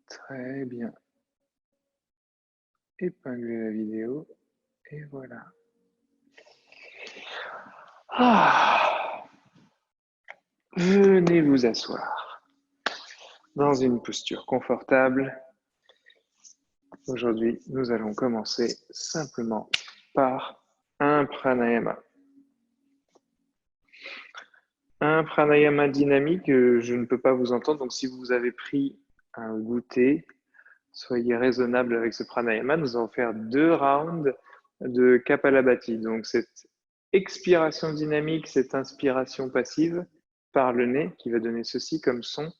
Très bien. Épingler la vidéo. Et voilà. Venez vous asseoir dans une posture confortable. Aujourd'hui, nous allons commencer simplement par un pranayama. Un pranayama dynamique, je ne peux pas vous entendre, donc si vous avez pris un goûter, soyez raisonnable avec ce pranayama. Nous allons faire 2 rounds de Kapalabhati. Donc cette expiration dynamique, cette inspiration passive par le nez qui va donner ceci comme son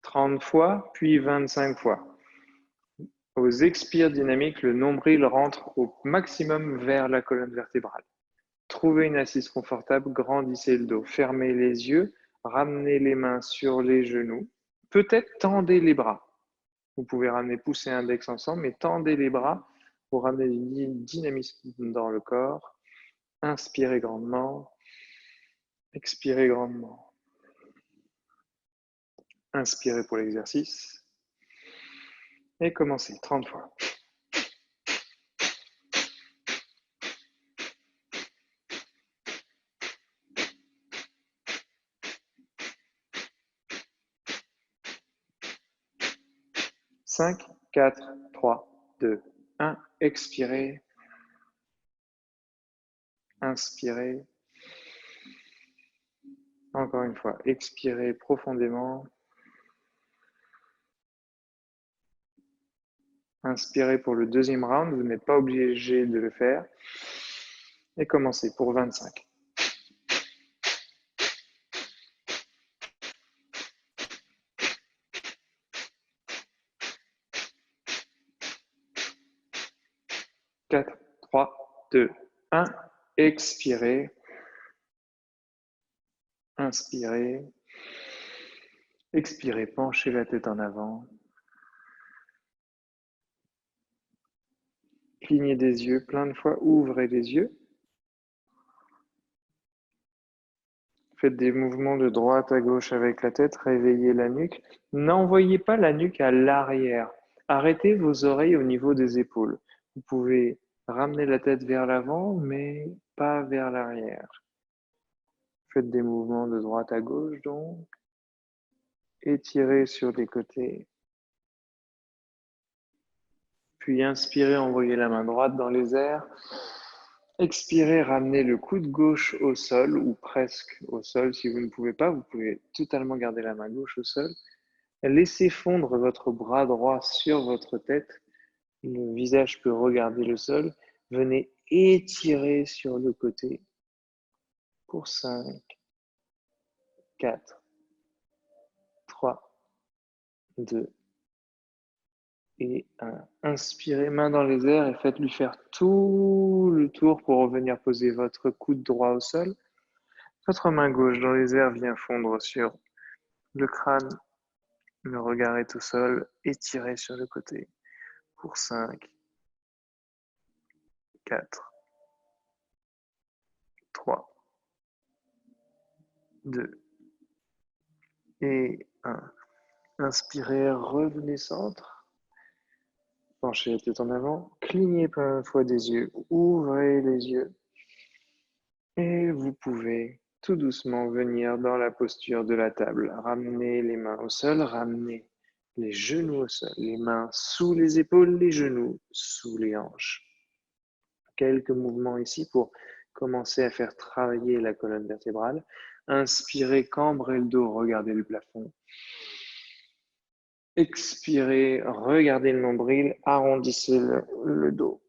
30 fois, puis 25 fois. Aux expires dynamiques, le nombril rentre au maximum vers la colonne vertébrale. Trouvez une assise confortable, grandissez le dos, fermez les yeux, ramenez les mains sur les genoux. Peut-être tendez les bras. Vous pouvez ramener pouce et index ensemble, mais tendez les bras pour ramener du dynamisme dans le corps. Inspirez grandement, expirez grandement. Inspirez pour l'exercice. Et commencez 30 fois. Cinq, 4, 3, 2, 1. Expirez. Inspirez. Encore une fois, expirez profondément. Inspirez pour le deuxième round, vous n'êtes pas obligé de le faire. Et commencez pour 25. Quatre, 3, 2, 1. Expirez. Inspirez. Expirez, penchez la tête en avant. Clignez des yeux plein de fois, ouvrez les yeux. Faites des mouvements de droite à gauche avec la tête, réveillez la nuque. N'envoyez pas la nuque à l'arrière. Arrêtez vos oreilles au niveau des épaules. Vous pouvez ramener la tête vers l'avant, mais pas vers l'arrière. Faites des mouvements de droite à gauche, donc. Étirez sur les côtés. Puis inspirez, envoyez la main droite dans les airs. Expirez, ramenez le coude gauche au sol ou presque au sol. Si vous ne pouvez pas, vous pouvez totalement garder la main gauche au sol. Laissez fondre votre bras droit sur votre tête. Le visage peut regarder le sol. Venez étirer sur le côté pour 5, 4, 3, 2 et 1. Inspirez, main dans les airs et faites-lui faire tout le tour pour revenir poser votre coude droit au sol. Votre main gauche dans les airs vient fondre sur le crâne. Le regard est au sol. Étirez sur le côté pour 5, 4, 3, 2 et 1. Inspirez, revenez centre. Penchez la tête en avant. Clignez plein de fois des yeux. Ouvrez les yeux. Et vous pouvez tout doucement venir dans la posture de la table. Ramenez les mains au sol. Ramenez les genoux au sol. Les mains sous les épaules, les genoux sous les hanches. Quelques mouvements ici pour commencer à faire travailler la colonne vertébrale. Inspirez, cambrez le dos, regardez le plafond. Expirez, regardez le nombril, arrondissez le dos.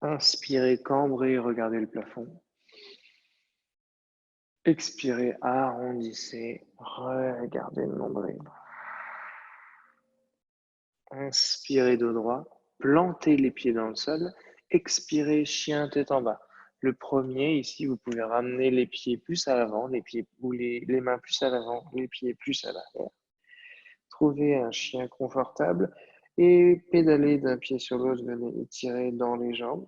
Inspirez, cambrez, regardez le plafond. Expirez, arrondissez, regardez le nombril. Inspirez dos droit, plantez les pieds dans le sol, expirez, chien tête en bas. Le premier, ici, vous pouvez ramener les pieds plus à l'avant, les pieds ou les mains plus à l'avant, les pieds plus à l'arrière. Trouvez un chien confortable et pédalez d'un pied sur l'autre, venez étirer dans les jambes.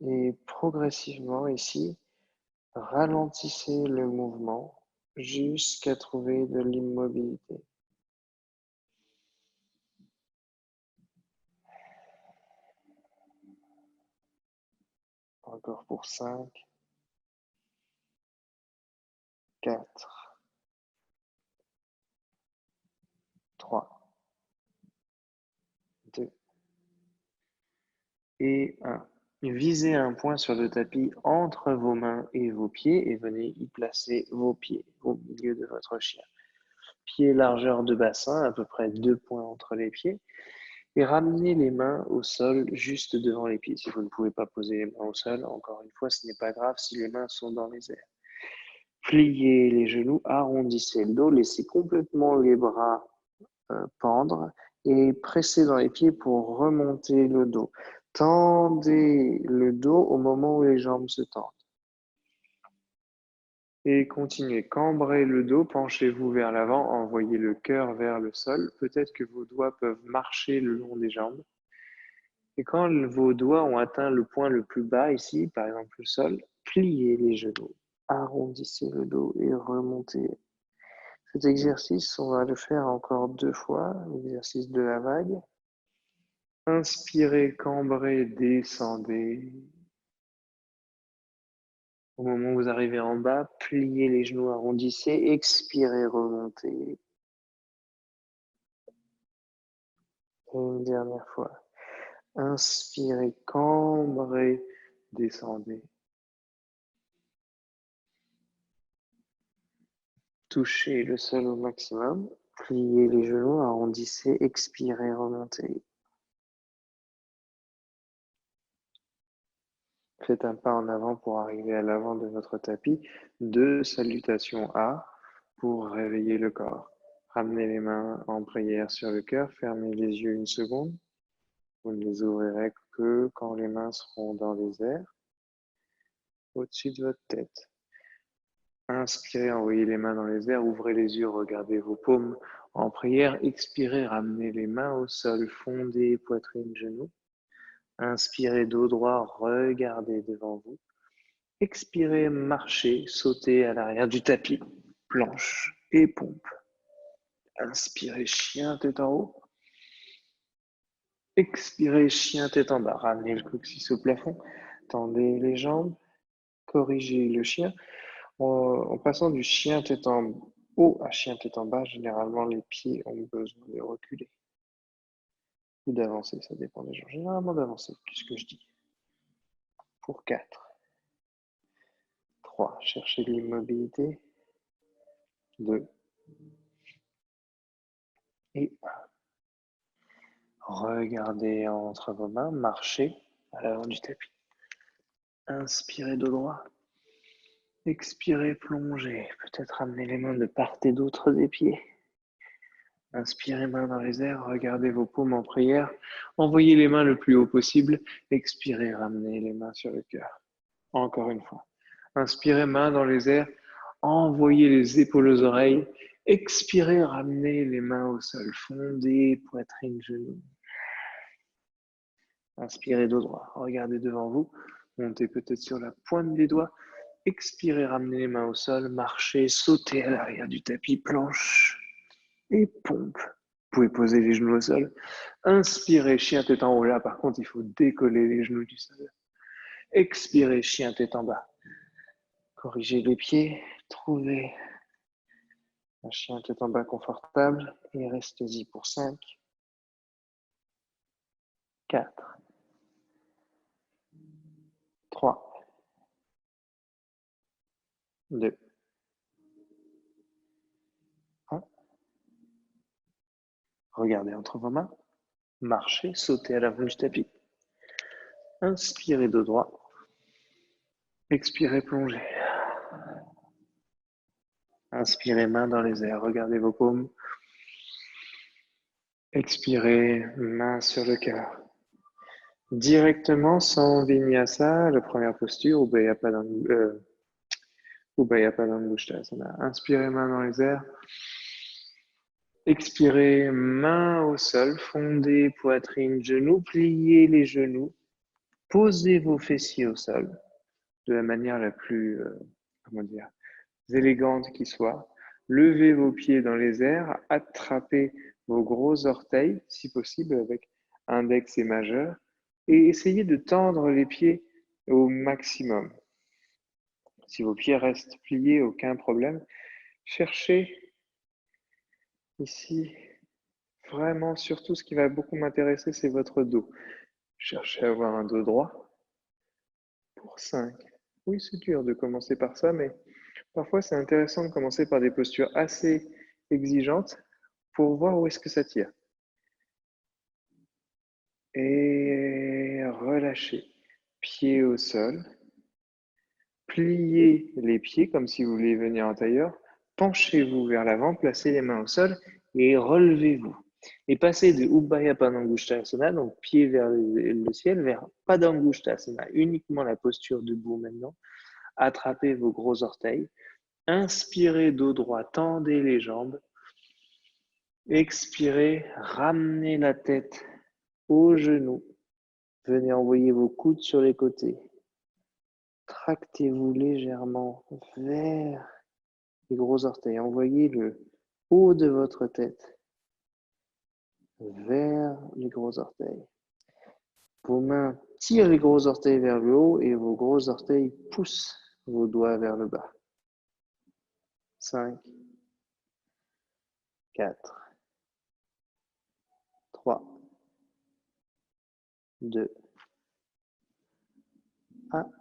Et progressivement ici, ralentissez le mouvement jusqu'à trouver de l'immobilité. Encore pour 5, 4, 3, 2 et 1. Visez un point sur le tapis entre vos mains et vos pieds et venez y placer vos pieds au milieu de votre chien. Pieds largeur de bassin, à peu près 2 points entre les pieds. Et ramenez les mains au sol juste devant les pieds. Si vous ne pouvez pas poser les mains au sol, encore une fois, ce n'est pas grave si les mains sont dans les airs. Pliez les genoux, arrondissez le dos, laissez complètement les bras pendre et pressez dans les pieds pour remonter le dos. Tendez le dos au moment où les jambes se tendent. Et continuez, cambrez le dos, penchez-vous vers l'avant, envoyez le cœur vers le sol. Peut-être que vos doigts peuvent marcher le long des jambes. Et quand vos doigts ont atteint le point le plus bas ici, par exemple le sol, pliez les genoux, arrondissez le dos et remontez. Cet exercice, on va le faire encore 2 fois, l'exercice de la vague. Inspirez, cambrez, descendez. Au moment où vous arrivez en bas, pliez les genoux, arrondissez, expirez, remontez. Et une dernière fois. Inspirez, cambrez, descendez. Touchez le sol au maximum. Pliez les genoux, arrondissez, expirez, remontez. Faites un pas en avant pour arriver à l'avant de votre tapis. 2 salutations A pour réveiller le corps. Ramenez les mains en prière sur le cœur, fermez les yeux une seconde. Vous ne les ouvrirez que quand les mains seront dans les airs, au-dessus de votre tête. Inspirez, envoyez les mains dans les airs, ouvrez les yeux, regardez vos paumes en prière. Expirez, ramenez les mains au sol, fondez poitrine, genoux. Inspirez, dos droit, regardez devant vous. Expirez, marchez, sautez à l'arrière du tapis, planche et pompe. Inspirez, chien tête en haut. Expirez, chien tête en bas. Ramenez le coccyx au plafond. Tendez les jambes. Corrigez le chien. En passant du chien tête en haut à chien tête en bas, généralement les pieds ont besoin de reculer ou d'avancer. Ça dépend des gens. Généralement d'avancer, plus que je dis. Pour 4. 3. Cherchez l'immobilité. 2. Et 1. Regardez entre vos mains, marchez à l'avant du tapis. Inspirez dos droit. Expirez, plongez. Peut-être amener les mains de part et d'autre des pieds. Inspirez, mains dans les airs. Regardez vos paumes en prière. Envoyez les mains le plus haut possible. Expirez, ramenez les mains sur le cœur. Encore une fois. Inspirez, mains dans les airs. Envoyez les épaules aux oreilles. Expirez, ramenez les mains au sol. Fondez, poitrine, genoux. Inspirez dos droit, regardez devant vous, montez peut-être sur la pointe des doigts, expirez, ramenez les mains au sol, marchez, sautez à l'arrière du tapis, planche et pompe. Vous pouvez poser les genoux au sol. Inspirez, chien tête en haut. Là, par contre, il faut décoller les genoux du sol. Expirez, chien tête en bas. Corrigez les pieds, trouvez un chien tête en bas confortable et restez-y pour 5, 4, 3, 2, 1. Regardez entre vos mains. Marchez, sautez à l'avant du tapis. Inspirez dos droit. Expirez, plongez. Inspirez, main dans les airs. Regardez vos paumes. Expirez, main sur le cœur. Directement, sans vinyasa, la première posture, Ubaya Padangusthasana. Inspirez, main dans les airs. Expirez, main au sol, fondez poitrine, genoux, pliez les genoux. Posez vos fessiers au sol de la manière la plus, élégante qui soit. Levez vos pieds dans les airs, attrapez vos gros orteils, si possible avec index et majeur, et essayez de tendre les pieds au maximum. Si vos pieds restent pliés, aucun problème. Cherchez ici, vraiment, surtout ce qui va beaucoup m'intéresser, c'est votre dos. Cherchez à avoir un dos droit pour 5. Oui, c'est dur de commencer par ça, mais parfois c'est intéressant de commencer par des postures assez exigeantes pour voir où est-ce que ça tire. Et relâchez. Pieds au sol. Pliez les pieds comme si vous vouliez venir en tailleur. Penchez-vous vers l'avant, placez les mains au sol et relevez-vous. Et passez de Ubbaya Padangusthasana, donc pied vers le ciel, vers Padangusthasana, uniquement la posture debout maintenant. Attrapez vos gros orteils. Inspirez dos droit, tendez les jambes. Expirez, ramenez la tête aux genoux. Venez envoyer vos coudes sur les côtés. Tractez-vous légèrement vers les gros orteils. Envoyez le haut de votre tête vers les gros orteils. Vos mains tirent les gros orteils vers le haut et vos gros orteils poussent vos doigts vers le bas. 5, 4, 3, 2, 1.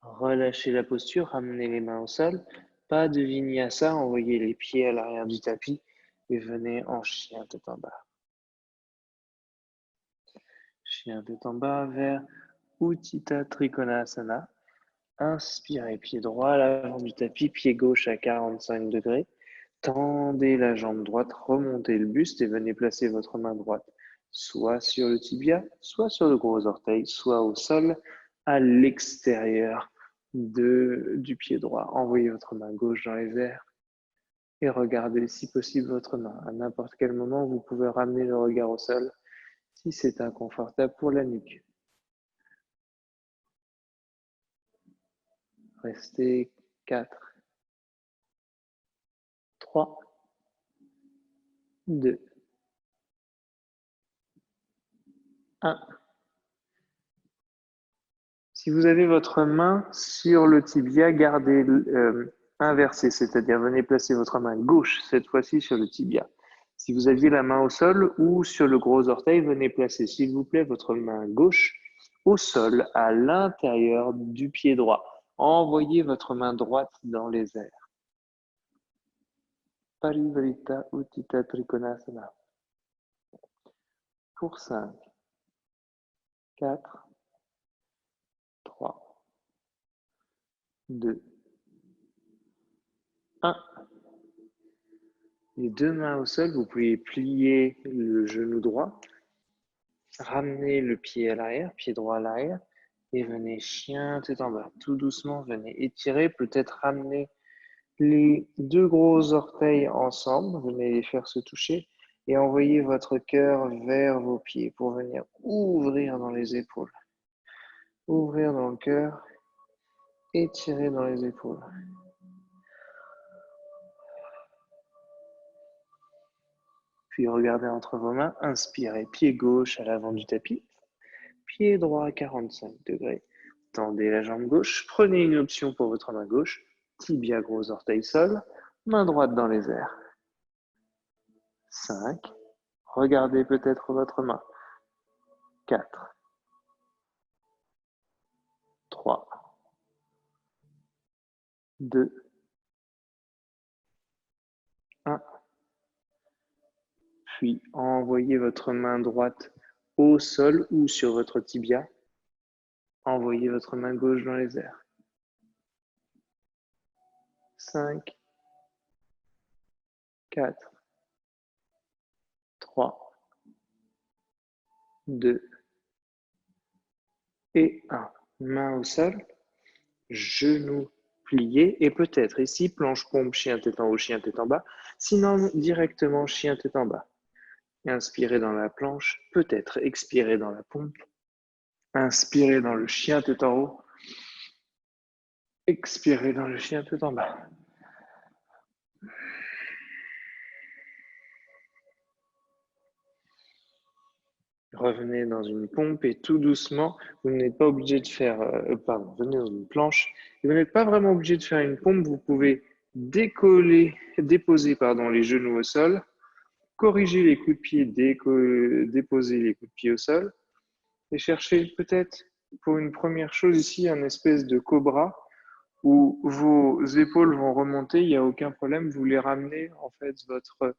Relâchez la posture, ramenez les mains au sol. Pas de vinyasa, envoyez les pieds à l'arrière du tapis et venez en chien tête en bas. Chien tête en bas vers Utthita Trikonasana. Inspirez, pied droit à l'avant du tapis, pied gauche à 45 degrés. Tendez la jambe droite, remontez le buste et venez placer votre main droite soit sur le tibia, soit sur le gros orteil, soit au sol, à l'extérieur du pied droit. Envoyez votre main gauche dans les airs et regardez si possible votre main. À n'importe quel moment, vous pouvez ramener le regard au sol si c'est inconfortable pour la nuque. Restez 4, 3, 2, 1. Si vous avez votre main sur le tibia, gardez inversé, c'est-à-dire venez placer votre main gauche cette fois-ci sur le tibia. Si vous aviez la main au sol ou sur le gros orteil, venez placer s'il vous plaît votre main gauche au sol à l'intérieur du pied droit. Envoyez votre main droite dans les airs. Parivrita Utthita Trikonasana. Pour 5, 4, 3, 2, 1. Les deux mains au sol, vous pouvez plier le genou droit, ramener le pied à l'arrière, pied droit à l'arrière, et venez chien tête en bas. Tout doucement, venez étirer, peut-être ramener les deux gros orteils ensemble, venez les faire se toucher, et envoyez votre cœur vers vos pieds pour venir ouvrir dans les épaules. Ouvrir dans le cœur, étirer dans les épaules. Puis regardez entre vos mains, inspirez, pied gauche à l'avant du tapis, pied droit à 45 degrés. Tendez la jambe gauche, prenez une option pour votre main gauche, tibia gros orteil sol, main droite dans les airs. 5, regardez peut-être votre main. 4, 3, 2, 1. Puis envoyez votre main droite au sol ou sur votre tibia. Envoyez votre main gauche dans les airs. 5, 4, 3, 2 et 1. Main au sol, genoux pliés et peut-être ici, planche-pompe, chien tête en haut, chien tête en bas. Sinon, directement chien tête en bas. Inspirez dans la planche, peut-être expirez dans la pompe. Inspirez dans le chien tête en haut. Expirez dans le chien tête en bas. Revenez dans une pompe et tout doucement, vous n'êtes pas obligé de faire, venez dans une planche, et vous n'êtes pas vraiment obligé de faire une pompe, vous pouvez déposer les genoux au sol, corriger les coups de pied, déposer les coups de pied au sol, et chercher peut-être pour une première chose ici un espèce de cobra où vos épaules vont remonter, il n'y a aucun problème, vous les ramenez en fait votre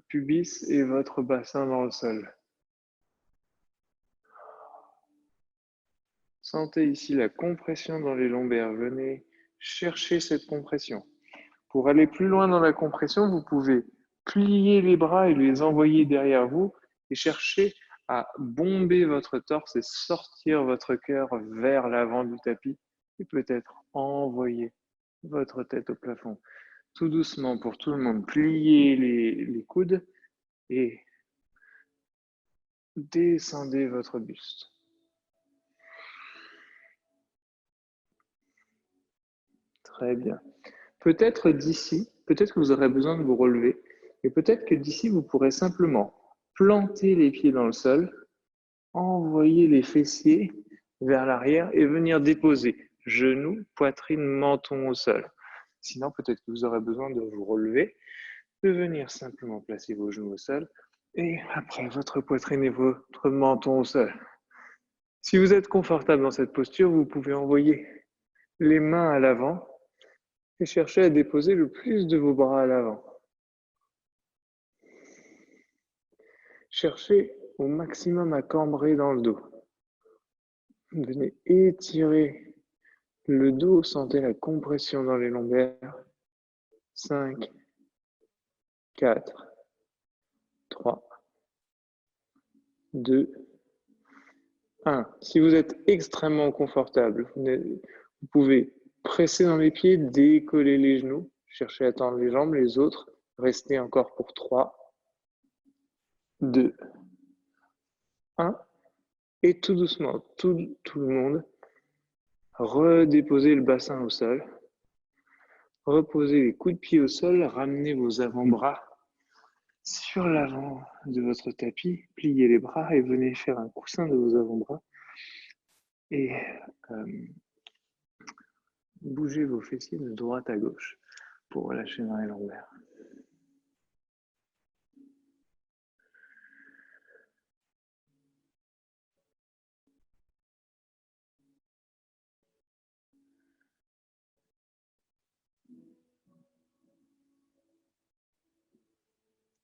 pubis et votre bassin dans le sol. Sentez ici la compression dans les lombaires. Venez chercher cette compression. Pour aller plus loin dans la compression, vous pouvez plier les bras et les envoyer derrière vous et chercher à bomber votre torse et sortir votre cœur vers l'avant du tapis et peut-être envoyer votre tête au plafond. Tout doucement pour tout le monde, pliez les coudes et descendez votre buste. Très bien. Peut-être d'ici, peut-être que vous aurez besoin de vous relever, et peut-être que d'ici, vous pourrez simplement planter les pieds dans le sol, envoyer les fessiers vers l'arrière et venir déposer genoux, poitrine, menton au sol. Sinon, peut-être que vous aurez besoin de vous relever, de venir simplement placer vos genoux au sol, et après votre poitrine et votre menton au sol. Si vous êtes confortable dans cette posture, vous pouvez envoyer les mains à l'avant et cherchez à déposer le plus de vos bras à l'avant. Cherchez au maximum à cambrer dans le dos. Venez étirer le dos, sentez la compression dans les lombaires. 5, 4, 3, 2, 1. Si vous êtes extrêmement confortable, vous pouvez presser dans les pieds, décoller les genoux, cherchez à tendre les jambes, les autres, restez encore pour 3, 2, 1. Et tout doucement, tout le monde, redéposez le bassin au sol. Reposez les coups de pied au sol, ramenez vos avant-bras sur l'avant de votre tapis, pliez les bras et venez faire un coussin de vos avant-bras et bougez vos fessiers de droite à gauche pour relâcher dans les lombaires.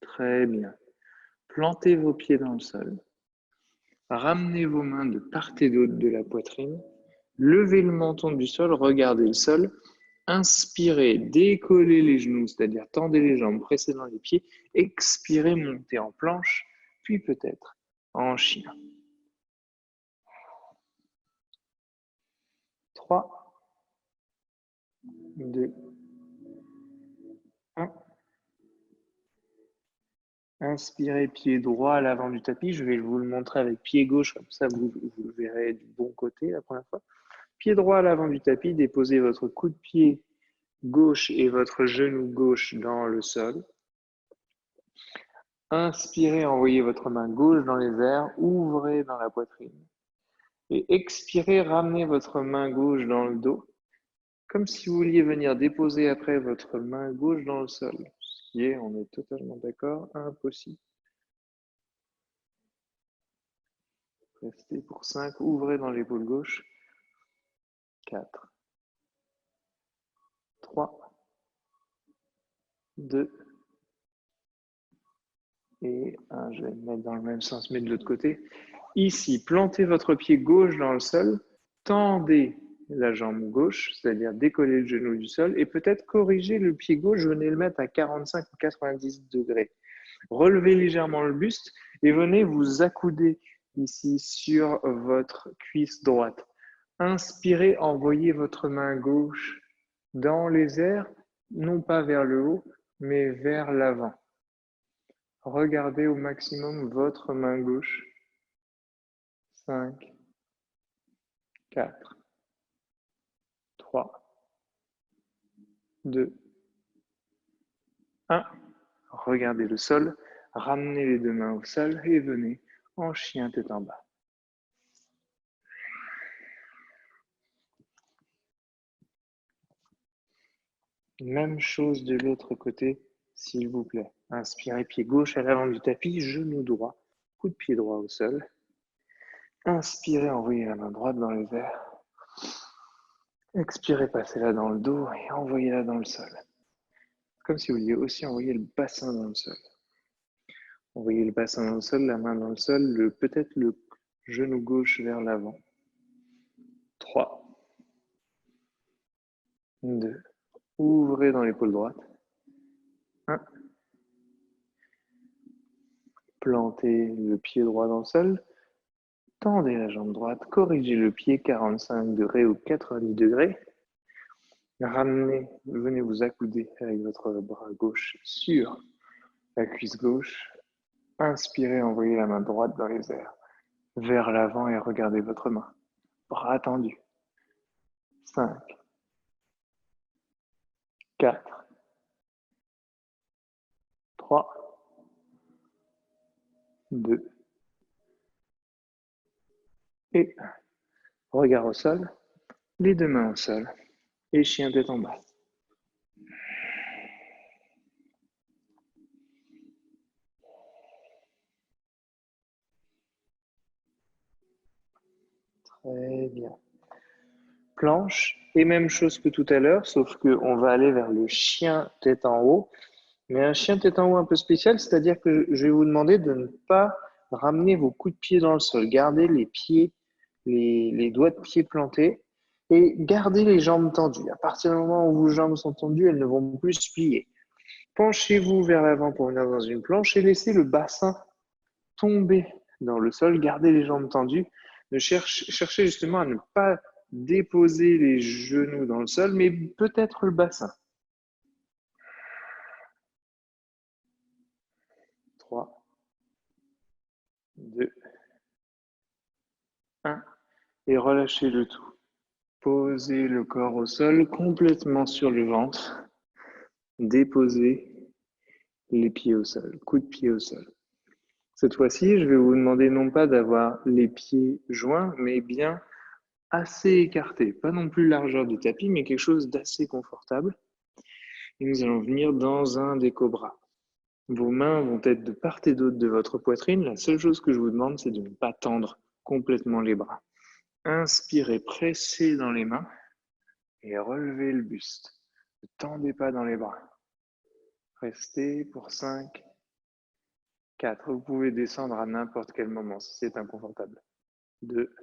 Très bien. Plantez vos pieds dans le sol. Ramenez vos mains de part et d'autre de la poitrine. Levez le menton du sol, regardez le sol. Inspirez, décollez les genoux, c'est-à-dire tendez les jambes, pressez dans les pieds. Expirez, montez en planche, puis peut-être en chien. 3, 2, 1. Inspirez, pied droit à l'avant du tapis. Je vais vous le montrer avec pied gauche, comme ça vous le verrez du bon côté la première fois. Pied droit à l'avant du tapis, déposez votre coup de pied gauche et votre genou gauche dans le sol. Inspirez, envoyez votre main gauche dans les airs, ouvrez dans la poitrine. Et expirez, ramenez votre main gauche dans le dos, comme si vous vouliez venir déposer après votre main gauche dans le sol. Ce qui est, on est totalement d'accord, impossible. Restez pour 5, ouvrez dans l'épaule gauche. 4, 3, 2 et 1. Je vais me mettre dans le même sens, mais de l'autre côté. Ici, plantez votre pied gauche dans le sol Tendez la jambe gauche, c'est-à-dire décoller le genou du sol, et peut-être corriger le pied gauche, venez le mettre à 45 ou 90 degrés. Relevez légèrement le buste et venez vous accouder ici sur votre cuisse droite. Inspirez, envoyez votre main gauche dans les airs, non pas vers le haut, mais vers l'avant. Regardez au maximum votre main gauche. 5, 4, 3, 2, 1. Regardez le sol, ramenez les deux mains au sol et venez en chien tête en bas. Même chose de l'autre côté, s'il vous plaît. Inspirez, pied gauche à l'avant du tapis, genou droit, coup de pied droit au sol. Inspirez, envoyez la main droite dans les airs. Expirez, passez-la dans le dos et envoyez-la dans le sol. Comme si vous vouliez aussi envoyer le bassin dans le sol. Envoyez le bassin dans le sol, la main dans le sol, peut-être le genou gauche vers l'avant. 3, 2, ouvrez dans l'épaule droite. 1, plantez le pied droit dans le sol. Tendez la jambe droite, corrigez le pied 45 degrés ou 90 degrés. Ramenez, venez vous accouder avec votre bras gauche sur la cuisse gauche. Inspirez, envoyez la main droite dans les airs, vers l'avant et regardez votre main. Bras tendus. 5, 4, 3, 2, et 1. Regard au sol, les deux mains au sol et chien tête en bas. Très bien. Planche, et même chose que tout à l'heure, sauf qu'on va aller vers le chien tête en haut. Mais un chien tête en haut un peu spécial, c'est-à-dire que je vais vous demander de ne pas ramener vos coups de pied dans le sol. Gardez les pieds, les doigts de pied plantés et gardez les jambes tendues. À partir du moment où vos jambes sont tendues, elles ne vont plus se plier. Penchez-vous vers l'avant pour venir dans une planche et laissez le bassin tomber dans le sol. Gardez les jambes tendues. Cherchez justement à ne pas déposer les genoux dans le sol, mais peut-être le bassin. 3, 2, 1. Et relâchez le tout. Posez le corps au sol, complètement sur le ventre. Déposez les pieds au sol, coup de pied au sol. Cette fois-ci, je vais vous demander non pas d'avoir les pieds joints, mais bien assez écartés. Pas non plus largeur du tapis, mais quelque chose d'assez confortable. Et nous allons venir dans un des cobras. Vos mains vont être de part et d'autre de votre poitrine. La seule chose que je vous demande, c'est de ne pas tendre complètement les bras. Inspirez, pressez dans les mains et relevez le buste. Ne tendez pas dans les bras. Restez pour 5, 4. Vous pouvez descendre à n'importe quel moment si c'est inconfortable. 2,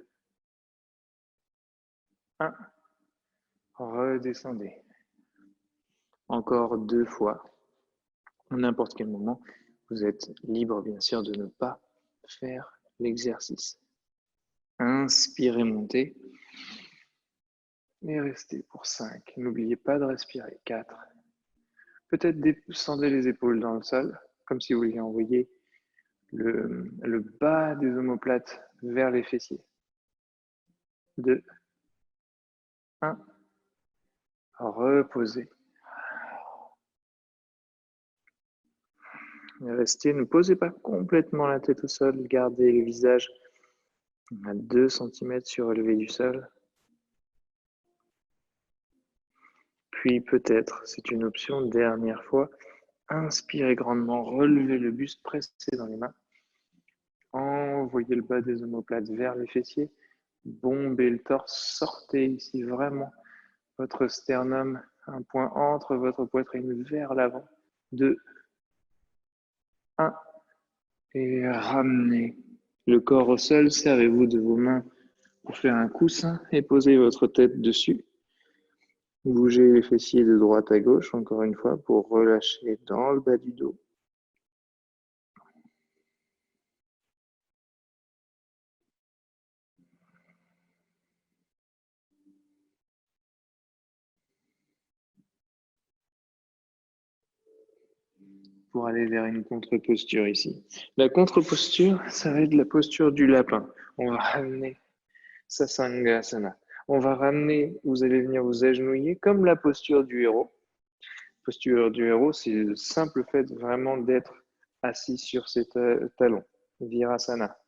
1. Redescendez. Encore 2 fois. À n'importe quel moment, vous êtes libre bien sûr de ne pas faire l'exercice. Inspirez, montez. Et restez pour 5. N'oubliez pas de respirer. 4. Peut-être descendez les épaules dans le sol, comme si vous vouliez envoyer le bas des omoplates vers les fessiers. 2, 1. Reposez. Restez, ne posez pas complètement la tête au sol, gardez le visage à 2 cm surélevé du sol. Puis peut-être, c'est une option, dernière fois, inspirez grandement, relevez le buste, pressez dans les mains. Envoyez le bas des omoplates vers les fessiers. Bombez le torse, sortez ici vraiment votre sternum, un point entre votre poitrine vers l'avant. 2, 1. Et ramenez le corps au sol. Servez-vous de vos mains pour faire un coussin et poser votre tête dessus. Bougez les fessiers de droite à gauche, encore une fois, pour relâcher dans le bas du dos. Pour aller vers une contre-posture ici. La contre-posture, ça va être la posture du lapin. On va ramener Sasangasana. On va ramener, vous allez venir vous agenouiller comme la posture du héros. Posture du héros, c'est le simple fait vraiment d'être assis sur ses talons. Virasana.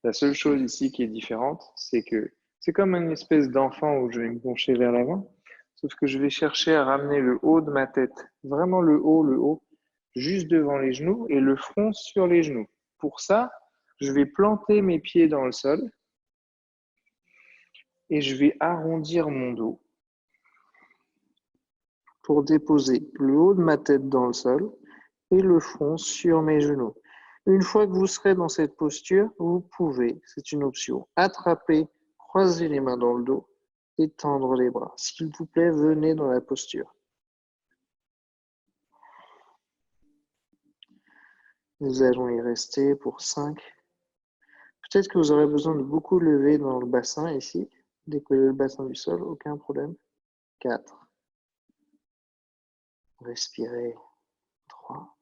La seule chose ici qui est différente, c'est que c'est comme une espèce d'enfant où je vais me pencher vers l'avant, sauf que je vais chercher à ramener le haut de ma tête, vraiment le haut, juste devant les genoux et le front sur les genoux. Pour ça, je vais planter mes pieds dans le sol et je vais arrondir mon dos pour déposer le haut de ma tête dans le sol et le front sur mes genoux. Une fois que vous serez dans cette posture, vous pouvez, c'est une option, attraper, croiser les mains dans le dos et tendre les bras. S'il vous plaît, venez dans la posture. Nous allons y rester pour 5. Peut-être que vous aurez besoin de beaucoup lever dans le bassin ici, décoller le bassin du sol, aucun problème. 4. Respirez. 3.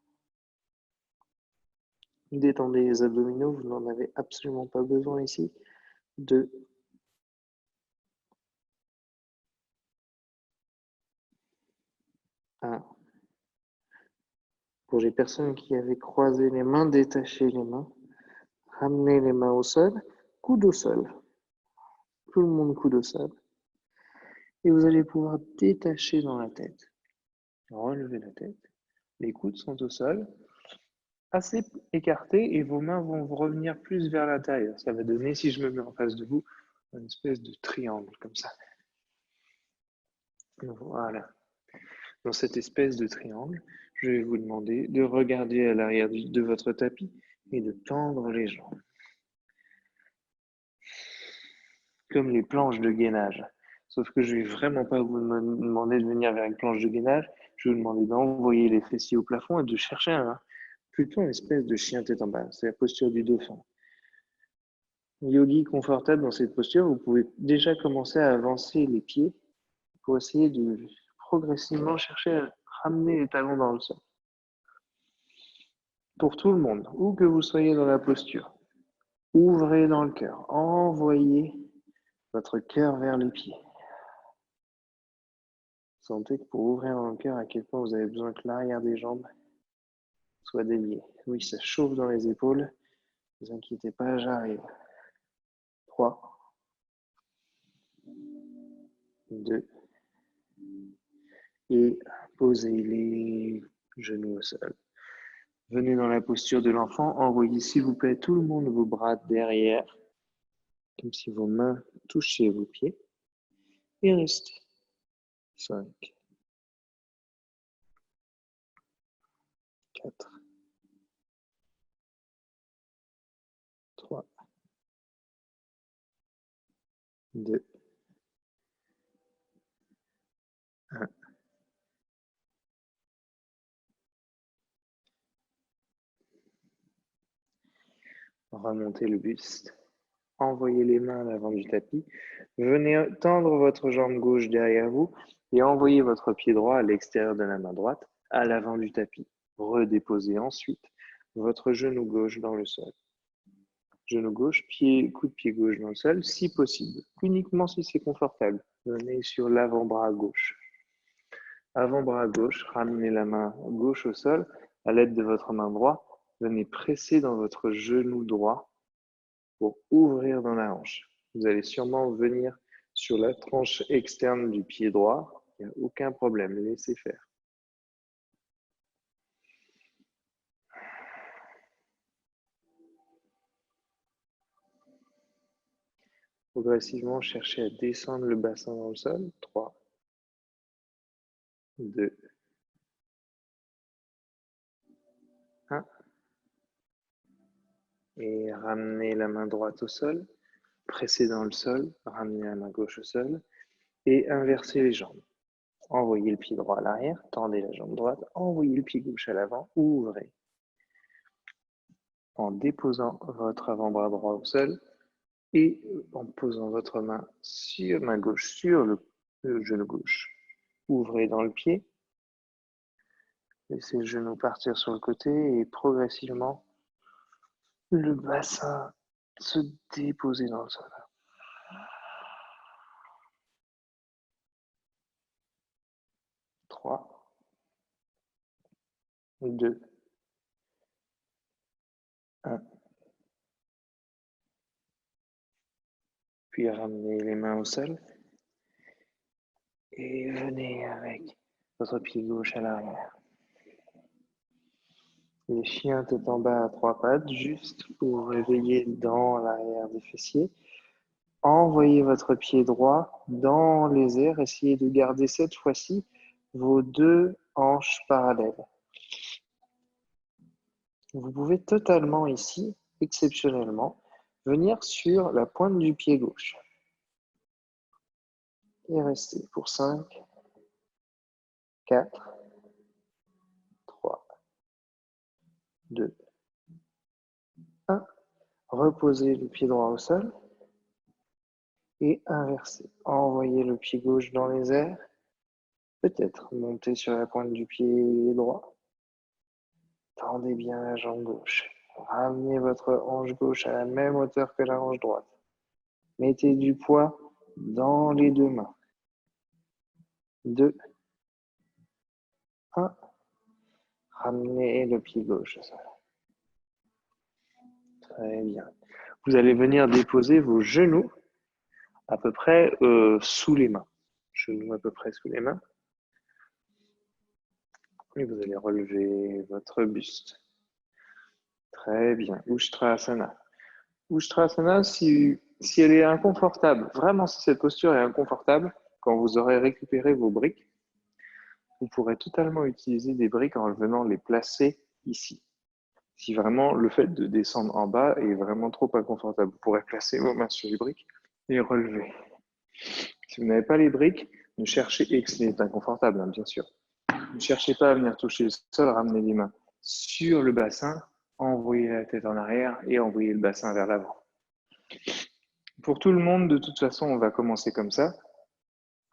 Détendez les abdominaux, vous n'en avez absolument pas besoin ici. 2. 1. Pour les personnes qui avaient croisé les mains, détachez les mains. Ramenez les mains au sol, coude au sol. Tout le monde coude au sol. Et vous allez pouvoir détacher dans la tête. Relevez la tête. Les coudes sont au sol, assez écartés, et vos mains vont revenir plus vers l'intérieur. Ça va donner, si je me mets en face de vous, une espèce de triangle comme ça. Voilà. Dans cette espèce de triangle, je vais vous demander de regarder à l'arrière de votre tapis et de tendre les jambes. Comme les planches de gainage. Sauf que je vais vraiment pas vous demander de venir vers une planche de gainage. Je vais vous demander d'envoyer les fessiers au plafond et de chercher plutôt une espèce de chien tête en bas. C'est la posture du dauphin. Yogi confortable dans cette posture, vous pouvez déjà commencer à avancer les pieds pour essayer de progressivement chercher à ramener les talons dans le sol. Pour tout le monde, où que vous soyez dans la posture, ouvrez dans le cœur, envoyez votre cœur vers les pieds. Sentez que pour ouvrir dans le cœur, à quel point vous avez besoin que l'arrière des jambes soit délié. Oui, ça chauffe dans les épaules. Ne vous inquiétez pas, j'arrive. 3, 2, et posez les genoux au sol. Venez dans la posture de l'enfant. Envoyez, s'il vous plaît, tout le monde vos bras derrière, comme si vos mains touchaient vos pieds. Et restez. 5, 4, 3, 2, 1. Remontez le buste. Envoyez les mains à l'avant du tapis. Venez tendre votre jambe gauche derrière vous et envoyez votre pied droit à l'extérieur de la main droite, à l'avant du tapis. Redéposez ensuite votre genou gauche dans le sol. Genou gauche, coup de pied gauche dans le sol, si possible, uniquement si c'est confortable. Venez sur l'avant-bras gauche. Avant-bras gauche, ramenez la main gauche au sol à l'aide de votre main droite. Venez presser dans votre genou droit pour ouvrir dans la hanche. Vous allez sûrement venir sur la tranche externe du pied droit. Il n'y a aucun problème, laissez faire. Progressivement, cherchez à descendre le bassin dans le sol. 3, 2, 1. Et ramenez la main droite au sol. pressez dans le sol, ramenez la main gauche au sol et inversez les jambes. Envoyez le pied droit à l'arrière, tendez la jambe droite, envoyez le pied gauche à l'avant, ouvrez. En déposant votre avant-bras droit au sol et en posant votre main gauche sur le genou gauche. Ouvrez dans le pied, laissez le genou partir sur le côté et progressivement le bassin se déposer dans le sol. 3, 2, 1. Puis ramenez les mains au sol et venez avec votre pied gauche à l'arrière. Les chiens tête en bas à 3 pattes, juste pour réveiller dans l'arrière des fessiers. Envoyez votre pied droit dans les airs. Essayez de garder cette fois-ci vos 2 hanches parallèles. Vous pouvez totalement ici, exceptionnellement, venir sur la pointe du pied gauche. Et restez pour 5, 4, 3, 2, 1. Reposez le pied droit au sol et inversez. Envoyez le pied gauche dans les airs. Peut-être monter sur la pointe du pied droit. Tendez bien la jambe gauche. Ramenez votre hanche gauche à la même hauteur que la hanche droite. Mettez du poids dans les 2 mains. 2, 1. Ramenez le pied gauche au sol. Très bien. Vous allez venir déposer vos genoux à peu près sous les mains. Genoux à peu près sous les mains. Et vous allez relever votre buste. Très bien. Ushtrasana. Ushtrasana, si elle est inconfortable, vraiment si cette posture est inconfortable, quand vous aurez récupéré vos briques, vous pourrez totalement utiliser des briques en venant les placer ici. Si vraiment le fait de descendre en bas est vraiment trop inconfortable, vous pourrez placer vos mains sur les briques et relever. Si vous n'avez pas les briques, ne cherchez, et que ce n'est inconfortable, hein, bien sûr, ne cherchez pas à venir toucher le sol, ramenez les mains sur le bassin, envoyez la tête en arrière et envoyez le bassin vers l'avant. Pour tout le monde, de toute façon, on va commencer comme ça.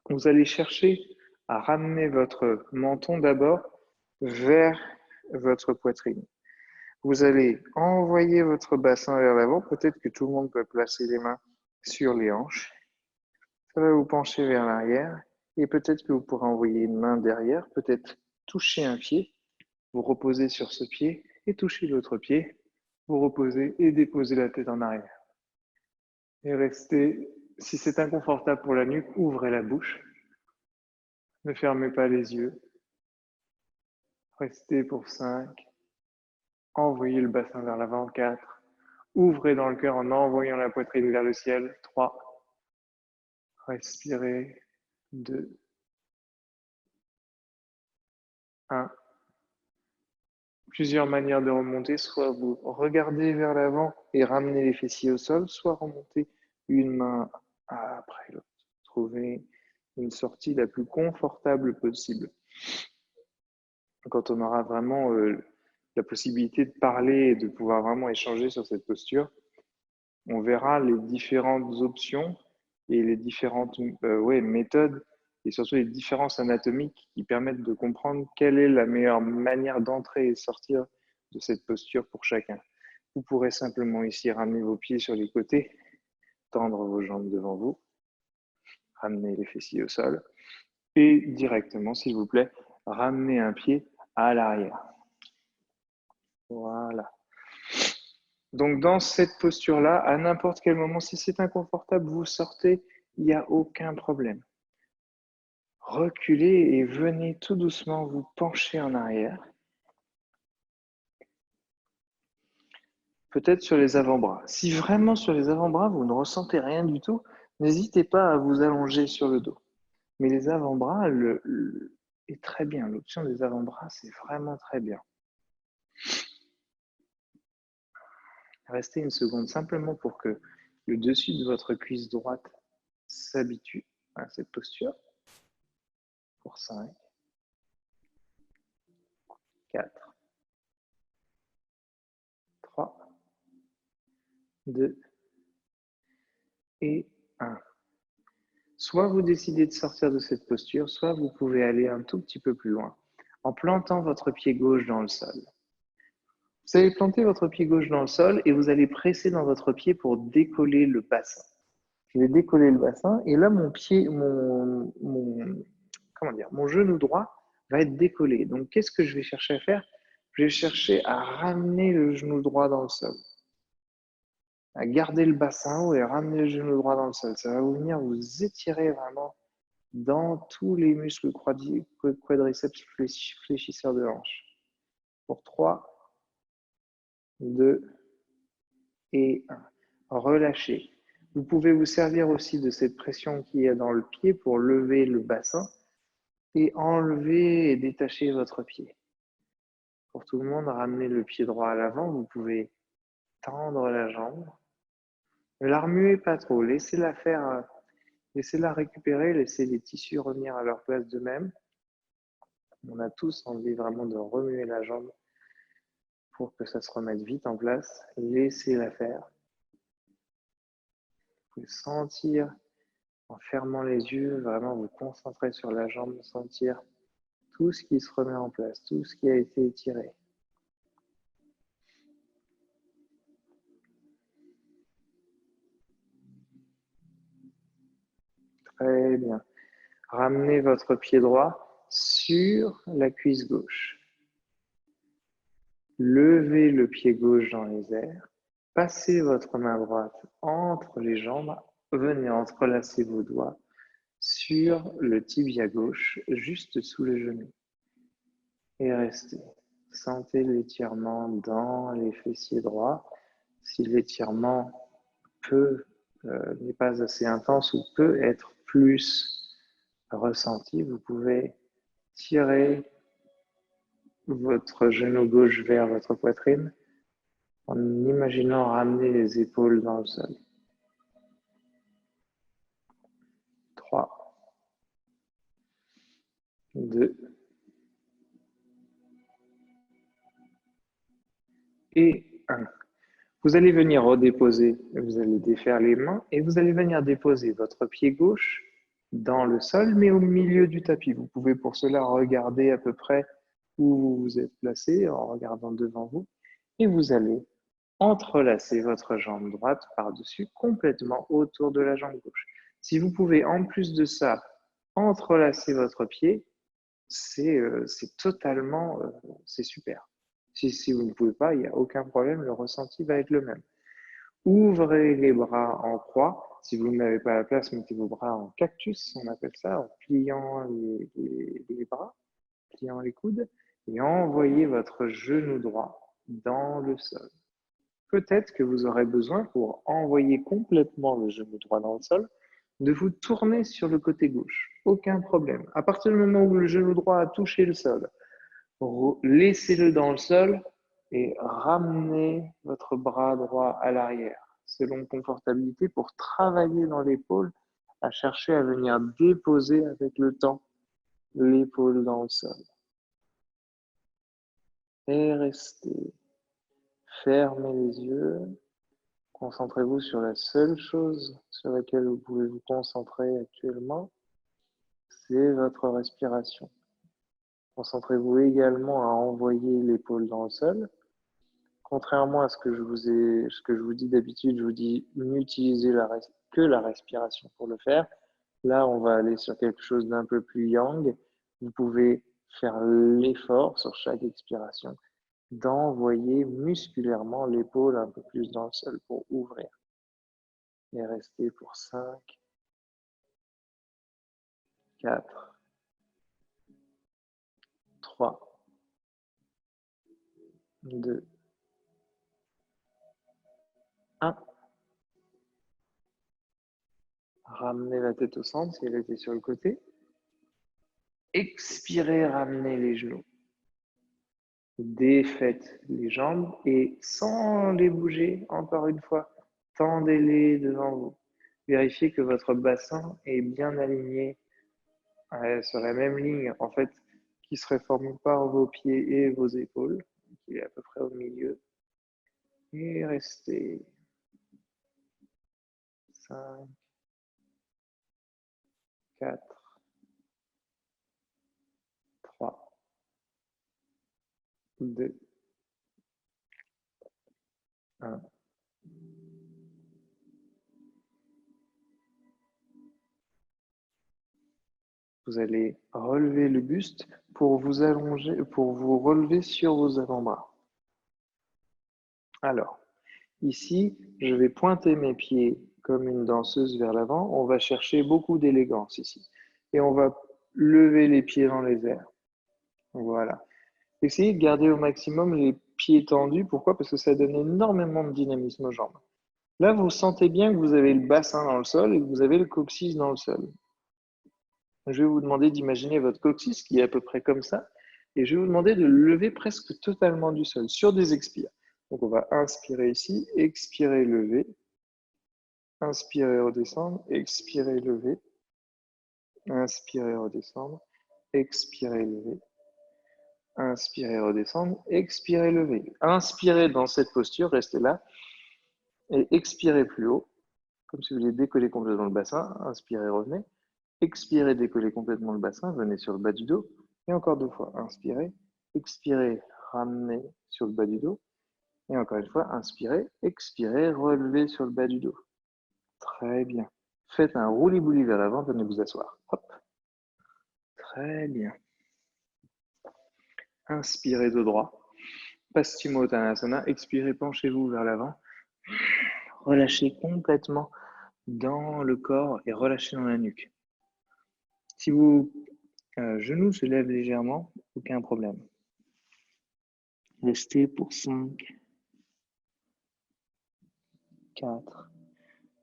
Vous allez chercher à ramener votre menton d'abord vers votre poitrine. Vous allez envoyer votre bassin vers l'avant. Peut-être que tout le monde peut placer les mains sur les hanches. Ça va vous pencher vers l'arrière. Et peut-être que vous pourrez envoyer une main derrière, peut-être toucher un pied, vous reposez sur ce pied et toucher l'autre pied, vous reposez et déposez la tête en arrière. Et restez, si c'est inconfortable pour la nuque, ouvrez la bouche. Ne fermez pas les yeux. Restez pour 5. Envoyez le bassin vers l'avant, 4. Ouvrez dans le cœur en envoyant la poitrine vers le ciel, 3. Respirez, 2. 1. Plusieurs manières de remonter, soit vous regardez vers l'avant et ramenez les fessiers au sol, soit remontez une main après l'autre. Trouvez une sortie la plus confortable possible. Quand on aura vraiment la possibilité de parler et de pouvoir vraiment échanger sur cette posture, on verra les différentes options et les différentes méthodes et surtout les différences anatomiques qui permettent de comprendre quelle est la meilleure manière d'entrer et sortir de cette posture pour chacun. Vous pourrez simplement ici ramener vos pieds sur les côtés, tendre vos jambes devant vous, ramener les fessiers au sol et directement, s'il vous plaît, ramener un pied à l'arrière. Voilà. Donc, dans cette posture-là, à n'importe quel moment, si c'est inconfortable, vous sortez, il n'y a aucun problème. Reculez et venez tout doucement vous pencher en arrière. Peut-être sur les avant-bras. Si vraiment sur les avant-bras, vous ne ressentez rien du tout, n'hésitez pas à vous allonger sur le dos. Mais les avant-bras est très bien. L'option des avant-bras, c'est vraiment très bien. Restez une seconde simplement pour que le dessus de votre cuisse droite s'habitue à cette posture. Pour 5, 4, 3, 2 et 1. Soit vous décidez de sortir de cette posture, soit vous pouvez aller un tout petit peu plus loin en plantant votre pied gauche dans le sol. Vous allez planter votre pied gauche dans le sol et vous allez presser dans votre pied pour décoller le bassin. Je vais décoller le bassin et là, mon genou droit va être décollé. Donc, qu'est-ce que je vais chercher à faire? Je vais chercher à ramener le genou droit dans le sol. À garder le bassin haut et ramener le genou droit dans le sol. Ça va vous venir vous étirer vraiment dans tous les muscles quadriceps fléchisseurs de hanche. Pour 3, 2 et 1. Relâchez. Vous pouvez vous servir aussi de cette pression qu'il y a dans le pied pour lever le bassin et enlever et détacher votre pied. Pour tout le monde, ramenez le pied droit à l'avant. Vous pouvez tendre la jambe. Ne la remuez pas trop. Laissez-la faire, laissez-la récupérer. Laissez les tissus revenir à leur place d'eux-mêmes. On a tous envie vraiment de remuer la jambe pour que ça se remette vite en place. Laissez-la faire. Vous pouvez sentir, en fermant les yeux, vraiment vous concentrer sur la jambe, sentir tout ce qui se remet en place, tout ce qui a été étiré. Très bien. Ramenez votre pied droit sur la cuisse gauche. Levez le pied gauche dans les airs. Passez votre main droite entre les jambes. Venez entrelacer vos doigts sur le tibia gauche, juste sous le genou. Et restez. Sentez l'étirement dans les fessiers droits. Si l'étirement n'est pas assez intense ou peut être plus ressenti, vous pouvez tirer votre genou gauche vers votre poitrine en imaginant ramener les épaules dans le sol. 3, 2 et 1. Vous allez venir redéposer, vous allez défaire les mains et vous allez venir déposer votre pied gauche dans le sol, mais au milieu du tapis. Vous pouvez pour cela regarder à peu près où vous vous êtes placé en regardant devant vous et vous allez entrelacer votre jambe droite par-dessus complètement autour de la jambe gauche. Si vous pouvez en plus de ça entrelacer votre pied, c'est totalement, c'est super. Si vous ne pouvez pas, il n'y a aucun problème, le ressenti va être le même. Ouvrez les bras en croix. Si vous n'avez pas la place, mettez vos bras en cactus, on appelle ça, en pliant les bras, pliant les coudes, et envoyez votre genou droit dans le sol. Peut-être que vous aurez besoin, pour envoyer complètement le genou droit dans le sol, de vous tourner sur le côté gauche. Aucun problème. À partir du moment où le genou droit a touché le sol, laissez-le dans le sol et ramenez votre bras droit à l'arrière, selon confortabilité, pour travailler dans l'épaule, à chercher à venir déposer avec le temps l'épaule dans le sol. Et restez. Fermez les yeux. Concentrez-vous sur la seule chose sur laquelle vous pouvez vous concentrer actuellement, c'est votre respiration. Concentrez-vous également à envoyer l'épaule dans le sol. Contrairement à ce que je vous dis d'habitude, je vous dis n'utilisez que la respiration pour le faire. Là, on va aller sur quelque chose d'un peu plus yang. Vous pouvez faire l'effort sur chaque expiration d'envoyer musculairement l'épaule un peu plus dans le sol pour ouvrir. Et rester pour 5, 4, 3, 2, 1. Ramenez la tête au centre si elle était sur le côté. Expirez, ramenez les genoux. Défaites les jambes et sans les bouger, encore une fois, tendez-les devant vous. Vérifiez que votre bassin est bien aligné sur la même ligne, en fait, qui serait formée par vos pieds et vos épaules. Il est à peu près au milieu. Et restez. 5, 4, 3, 2, 1. Vous allez relever le buste pour vous allonger, pour vous relever sur vos avant-bras. Alors, ici, je vais pointer mes pieds comme une danseuse vers l'avant. On va chercher beaucoup d'élégance ici. Et on va lever les pieds dans les airs. Voilà. Essayez de garder au maximum les pieds tendus. Pourquoi? Parce que ça donne énormément de dynamisme aux jambes. Là, vous sentez bien que vous avez le bassin dans le sol et que vous avez le coccyx dans le sol. Je vais vous demander d'imaginer votre coccyx qui est à peu près comme ça. Et je vais vous demander de le lever presque totalement du sol sur des expires. Donc, on va inspirer ici, expirer, lever. Inspirer, redescendre, expirer, lever. Inspirer, redescendre, expirer, lever. Inspirez, redescendre, expirez, lever. Inspirez dans cette posture, restez là. Et expirez plus haut, comme si vous vouliez décoller complètement le bassin. Inspirez, revenez. Expirez, décollez complètement le bassin, venez sur le bas du dos. Et encore 2 fois. Inspirez, expirez, ramenez sur le bas du dos. Et encore une fois, inspirez, expirez, relevez sur le bas du dos. Très bien. Faites un rouli-bouli vers l'avant, venez vous asseoir. Hop. Très bien. Inspirez de droit. Paschimottanasana. Expirez, penchez-vous vers l'avant. Relâchez complètement dans le corps et relâchez dans la nuque. Si vos genoux se lèvent légèrement, aucun problème. Restez pour 5, 4.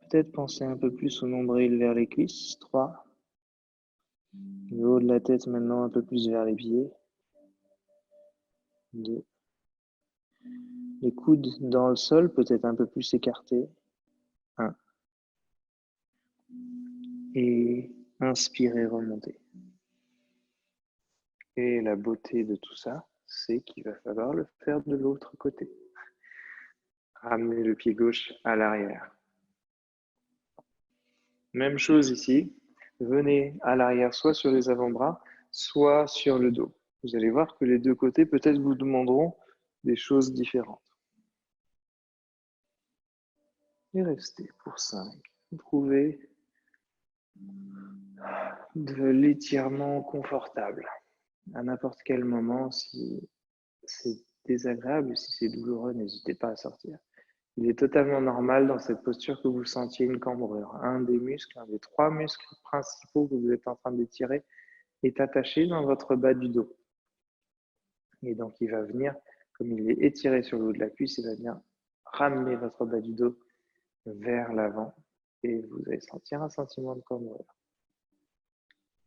Peut-être pensez un peu plus au nombril vers les cuisses. 3. Le haut de la tête maintenant un peu plus vers les pieds. 2. Les coudes dans le sol, peut-être un peu plus écartés. 1. Et inspirez, remontez. Et la beauté de tout ça, c'est qu'il va falloir le faire de l'autre côté. Ramenez le pied gauche à l'arrière. Même chose ici. Venez à l'arrière, soit sur les avant-bras, soit sur le dos. Vous allez voir que les deux côtés, peut-être, vous demanderont des choses différentes. Et restez pour 5. Trouvez de l'étirement confortable. À n'importe quel moment, si c'est désagréable, si c'est douloureux, n'hésitez pas à sortir. Il est totalement normal dans cette posture que vous sentiez une cambrure. Un des muscles, un des 3 muscles principaux que vous êtes en train d'étirer est attaché dans votre bas du dos. Et donc, il va venir, comme il est étiré sur le haut de la cuisse, il va venir ramener votre bas du dos vers l'avant et vous allez sentir un sentiment de cambrure.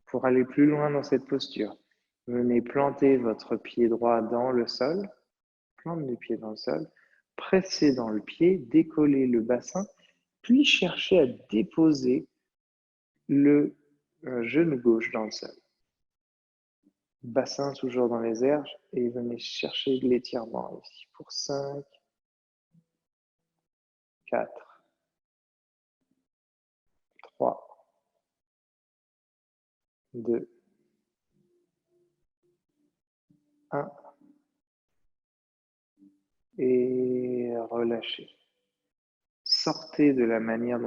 Pour aller plus loin dans cette posture, venez planter votre pied droit dans le sol, plante les pieds dans le sol, pressez dans le pied, décollez le bassin, puis cherchez à déposer le genou gauche dans le sol. Bassin toujours dans les airs et venez chercher de l'étirement ici pour 5, 4, 3, 2, 1 et relâchez. Sortez de la manière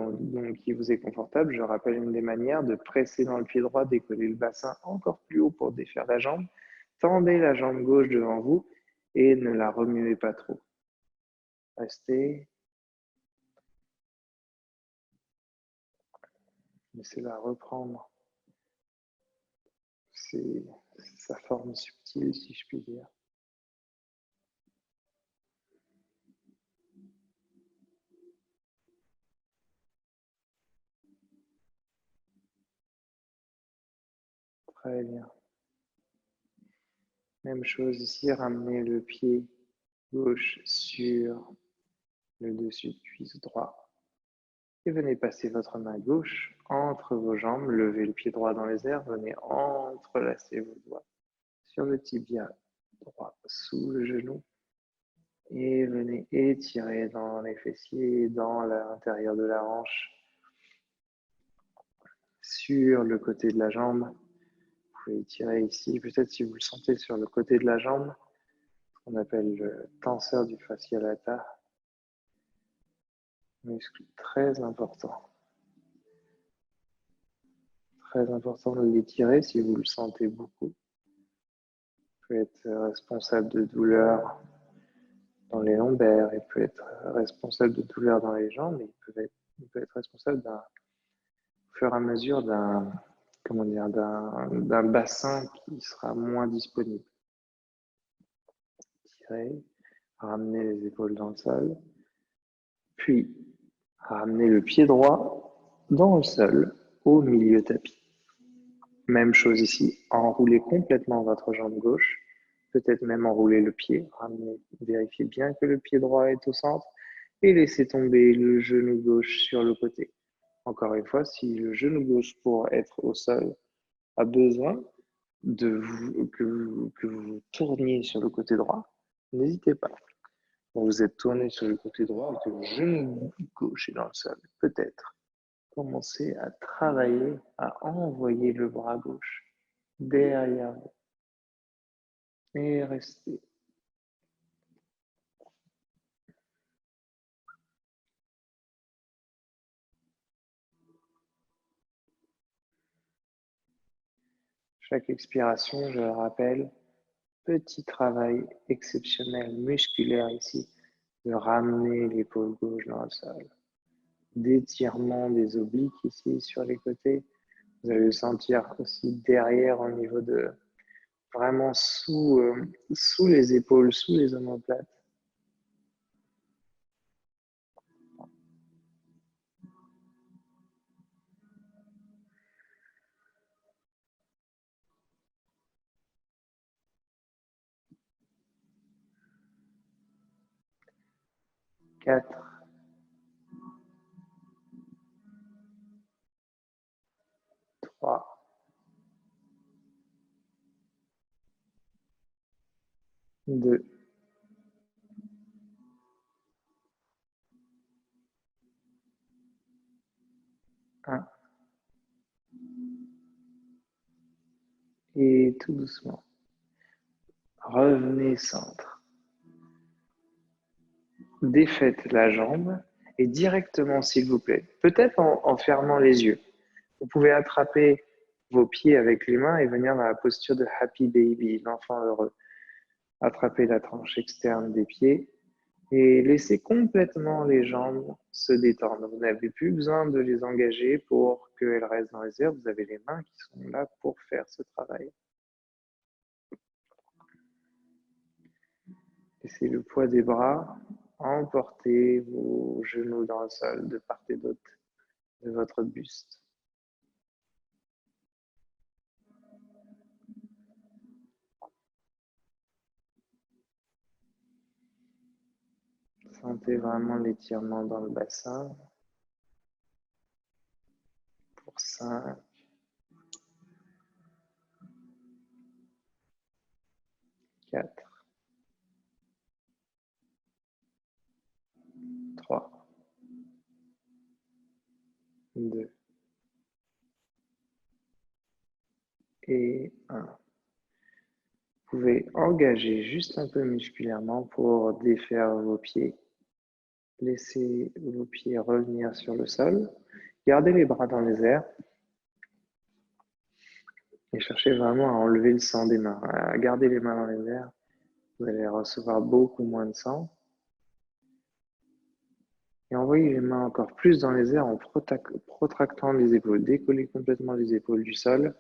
qui vous est confortable. Je rappelle une des manières de presser dans le pied droit, décoller le bassin encore plus haut pour défaire la jambe. Tendez la jambe gauche devant vous et ne la remuez pas trop. Restez. Laissez-la reprendre sa forme subtile, si je puis dire. Très bien. Même chose ici, ramenez le pied gauche sur le dessus de cuisse droit. Et venez passer votre main gauche entre vos jambes, levez le pied droit dans les airs, venez entrelacer vos doigts sur le tibia droit sous le genou et venez étirer dans les fessiers, dans l'intérieur de la hanche, sur le côté de la jambe. Vous pouvez étirer ici, peut-être si vous le sentez sur le côté de la jambe, ce qu'on appelle le tenseur du fascia lata, muscle très important. Très important de l'étirer si vous le sentez beaucoup. Il peut être responsable de douleurs dans les lombaires, il peut être responsable de douleurs dans les jambes, mais il peut être responsable au fur et à mesure d'un bassin qui sera moins disponible. Tirez, ramenez les épaules dans le sol, puis ramenez le pied droit dans le sol, au milieu tapis. Même chose ici, enroulez complètement votre jambe gauche, peut-être même enrouler le pied, ramenez, vérifiez bien que le pied droit est au centre et laissez tomber le genou gauche sur le côté. Encore une fois, si le genou gauche pour être au sol a besoin que vous tourniez sur le côté droit, n'hésitez pas. Quand vous êtes tourné sur le côté droit et que le genou gauche est dans le sol, peut-être commencez à travailler, à envoyer le bras gauche derrière vous et restez. Chaque expiration, je le rappelle, petit travail exceptionnel musculaire ici, de ramener l'épaule gauche dans le sol, d'étirement des obliques ici sur les côtés. Vous allez le sentir aussi derrière au niveau de vraiment sous les épaules, sous les omoplates. Quatre, trois, deux, un. Et tout doucement, revenez centre. Défaites la jambe et directement, s'il vous plaît, peut-être en fermant les yeux, vous pouvez attraper vos pieds avec les mains et venir dans la posture de Happy Baby, l'enfant heureux. Attrapez la tranche externe des pieds et laissez complètement les jambes se détendre. Vous n'avez plus besoin de les engager pour qu'elles restent dans les airs. Vous avez les mains qui sont là pour faire ce travail. Laissez le poids des bras emporter vos genoux dans le sol de part et d'autre de votre buste. Sentez vraiment l'étirement dans le bassin. Pour 5, 4, 3, 2 et 1. Vous pouvez engager juste un peu musculairement pour défaire vos pieds. Laissez vos pieds revenir sur le sol. Gardez les bras dans les airs. Et cherchez vraiment à enlever le sang des mains. À garder les mains dans les airs. Vous allez recevoir beaucoup moins de sang. Et envoyez les mains encore plus dans les airs en protractant les épaules. Décollez complètement les épaules du sol.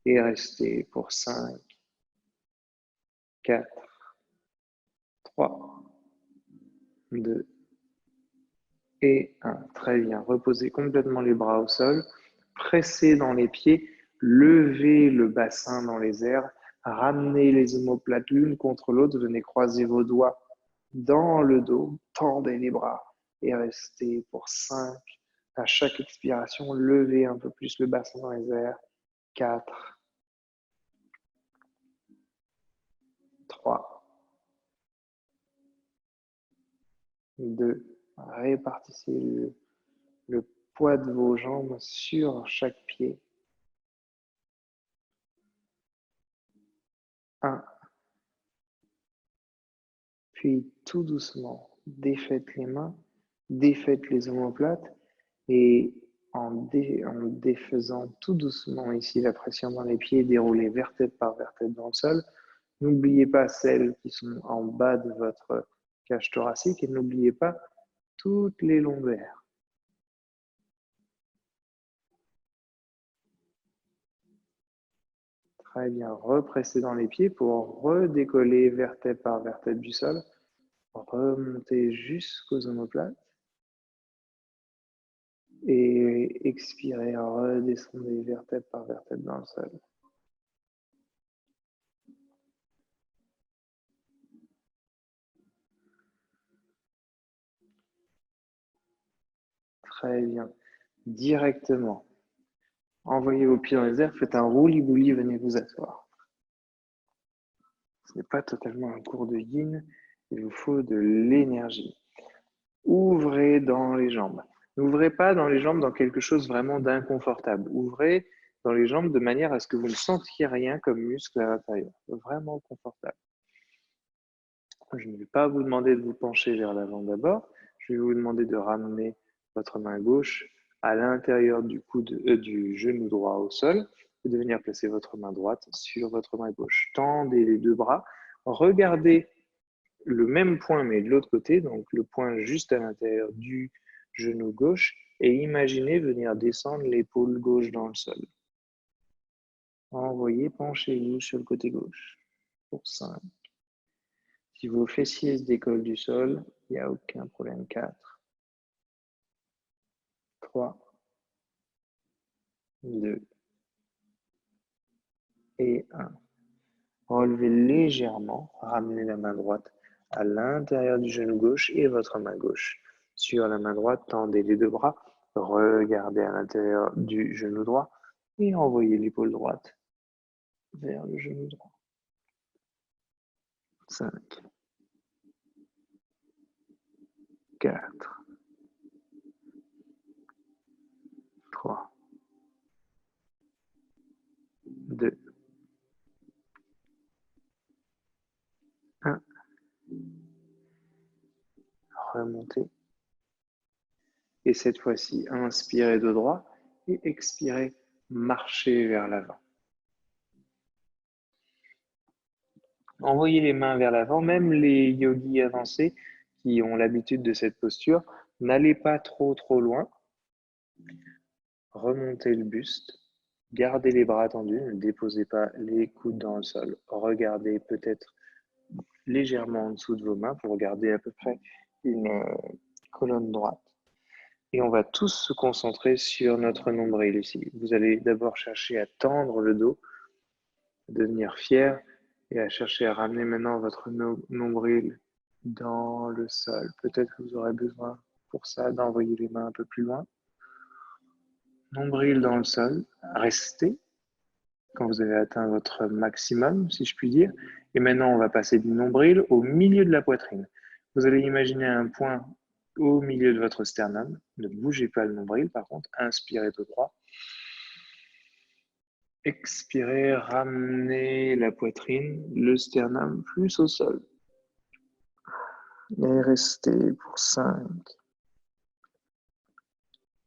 Et restez pour 5, 4, 3, 2 et 1. Très bien. Reposez complètement les bras au sol. Pressez dans les pieds. Levez le bassin dans les airs. Ramenez les omoplates l'une contre l'autre. Venez croiser vos doigts dans le dos. Tendez les bras. Et restez pour 5, À chaque expiration, levez un peu plus le bassin dans les airs. 4, 3, 2. Répartissez le poids de vos jambes sur chaque pied. 1. Puis tout doucement, défaites les mains, défaites les omoplates et en défaisant tout doucement ici la pression dans les pieds, déroulez vertèbre par vertèbre dans le sol. N'oubliez pas celles qui sont en bas de votre cage thoracique et n'oubliez pas toutes les lombaires. Très bien, repressez dans les pieds pour redécoller vertèbre par vertèbre du sol. Remontez jusqu'aux omoplates. Et expirez, redescendez vertèbre par vertèbre dans le sol. Très bien. Directement, envoyez vos pieds dans les airs, faites un rouli-bouli, venez vous asseoir. Ce n'est pas totalement un cours de yin, il vous faut de l'énergie. Ouvrez dans les jambes. N'ouvrez pas dans les jambes dans quelque chose vraiment d'inconfortable. Ouvrez dans les jambes de manière à ce que vous ne sentiez rien comme muscle à l'intérieur. Vraiment confortable. Je ne vais pas vous demander de vous pencher vers l'avant d'abord. Je vais vous demander de ramener votre main gauche à l'intérieur du genou droit au sol et de venir placer votre main droite sur votre main gauche. Tendez les deux bras. Regardez le même point mais de l'autre côté, donc le point juste à l'intérieur du genou gauche et imaginez venir descendre l'épaule gauche dans le sol. Envoyez, penchez-vous sur le côté gauche pour 5. Si vos fessiers se décollent du sol, il n'y a aucun problème. 4, 3, 2 et 1. Relevez légèrement, ramenez la main droite à l'intérieur du genou gauche et votre main gauche. Sur la main droite, tendez les deux bras, regardez à l'intérieur du genou droit et envoyez l'épaule droite vers le genou droit. 5, 4, 3, 2, 1. Remontez. Et cette fois-ci, inspirez de droit et expirez, marchez vers l'avant. Envoyez les mains vers l'avant, même les yogis avancés qui ont l'habitude de cette posture, n'allez pas trop loin. Remontez le buste, gardez les bras tendus, ne déposez pas les coudes dans le sol. Regardez peut-être légèrement en dessous de vos mains pour garder à peu près une colonne droite. Et on va tous se concentrer sur notre nombril ici. Vous allez d'abord chercher à tendre le dos, devenir fier et à chercher à ramener maintenant votre nombril dans le sol. Peut-être que vous aurez besoin pour ça d'envoyer les mains un peu plus loin. Nombril dans le sol, restez quand vous avez atteint votre maximum, si je puis dire. Et maintenant, on va passer du nombril au milieu de la poitrine. Vous allez imaginer un point au milieu de votre sternum. Ne bougez pas le nombril, par contre, inspirez de droit. Expirez, ramenez la poitrine, le sternum plus au sol. Et restez pour 5,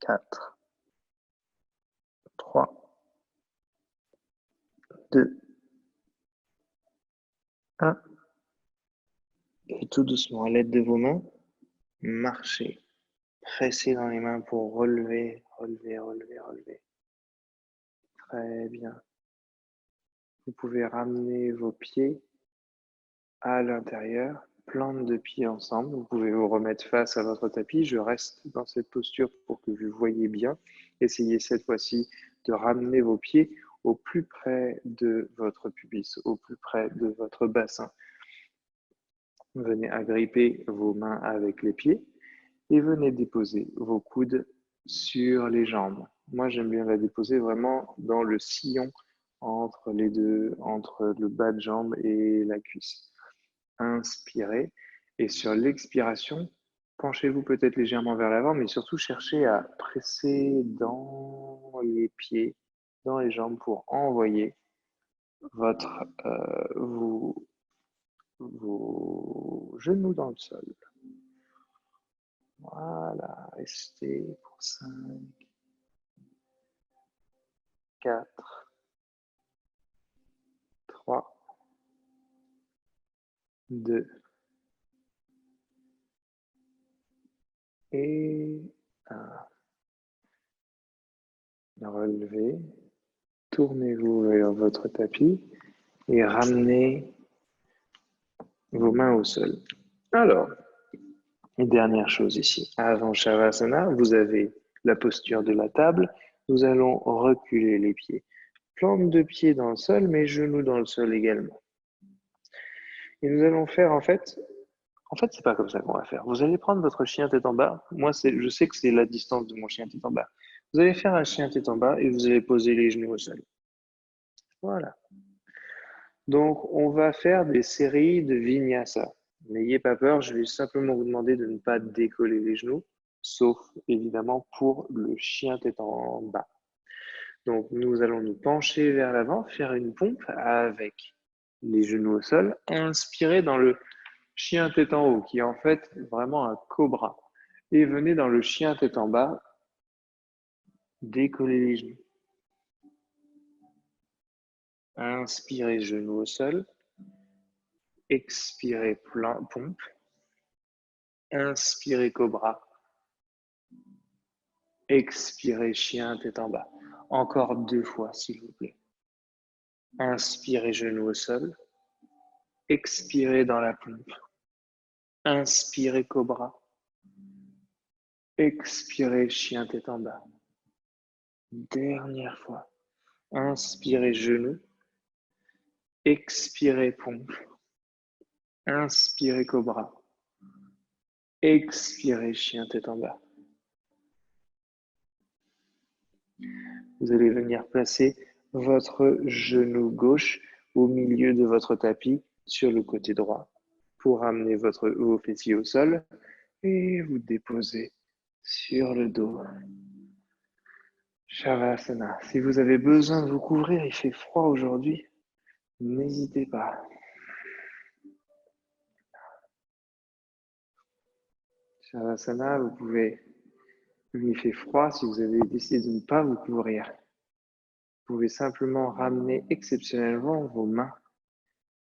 4, 3, 2, 1. Et tout doucement, à l'aide de vos mains, marchez. Pressez dans les mains pour relever, relever, relever, relever. Très bien. Vous pouvez ramener vos pieds à l'intérieur, plante de pieds ensemble. Vous pouvez vous remettre face à votre tapis. Je reste dans cette posture pour que vous voyez bien. Essayez cette fois-ci de ramener vos pieds au plus près de votre pubis, au plus près de votre bassin. Venez agripper vos mains avec les pieds et venez déposer vos coudes sur les jambes. Moi, j'aime bien la déposer vraiment dans le sillon entre les deux, entre le bas de jambe et la cuisse. Inspirez. Et sur l'expiration, penchez-vous peut-être légèrement vers l'avant, mais surtout cherchez à presser dans les pieds, dans les jambes pour envoyer votre, vos genoux dans le sol. Voilà, restez pour 5, 4, 3, 2 et 1. Relevez, tournez-vous vers votre tapis et ramenez vos mains au sol. Alors, dernière chose ici, avant Shavasana, vous avez la posture de la table. Nous allons reculer les pieds. Plante de pied dans le sol, mais genoux dans le sol également. Et nous allons faire c'est pas comme ça qu'on va faire. Vous allez prendre votre chien tête en bas. Moi, je sais que c'est la distance de mon chien tête en bas. Vous allez faire un chien tête en bas et vous allez poser les genoux au sol. Voilà. Donc, on va faire des séries de vinyasa. N'ayez pas peur, je vais simplement vous demander de ne pas décoller les genoux, sauf évidemment pour le chien tête en bas. Donc, nous allons nous pencher vers l'avant, faire une pompe avec les genoux au sol, inspirer dans le chien tête en haut, qui est en fait vraiment un cobra. Et venez dans le chien tête en bas, décoller les genoux. Inspirez genoux au sol, expirez plein pompe, inspirez cobra, expirez chien tête en bas. Encore 2 fois, s'il vous plaît. Inspirez genoux au sol, expirez dans la pompe, inspirez cobra, expirez chien tête en bas. Dernière fois. Inspirez genoux, expirez pompe, inspirez cobra, expirez chien tête en bas. Vous allez venir placer votre genou gauche au milieu de votre tapis sur le côté droit pour amener vos fessiers au sol et vous déposer sur le dos. Shavasana. Si vous avez besoin de vous couvrir, il fait froid aujourd'hui, n'hésitez pas. Shavasana, vous pouvez, il fait froid si vous avez décidé de ne pas vous couvrir. Vous pouvez simplement ramener exceptionnellement vos mains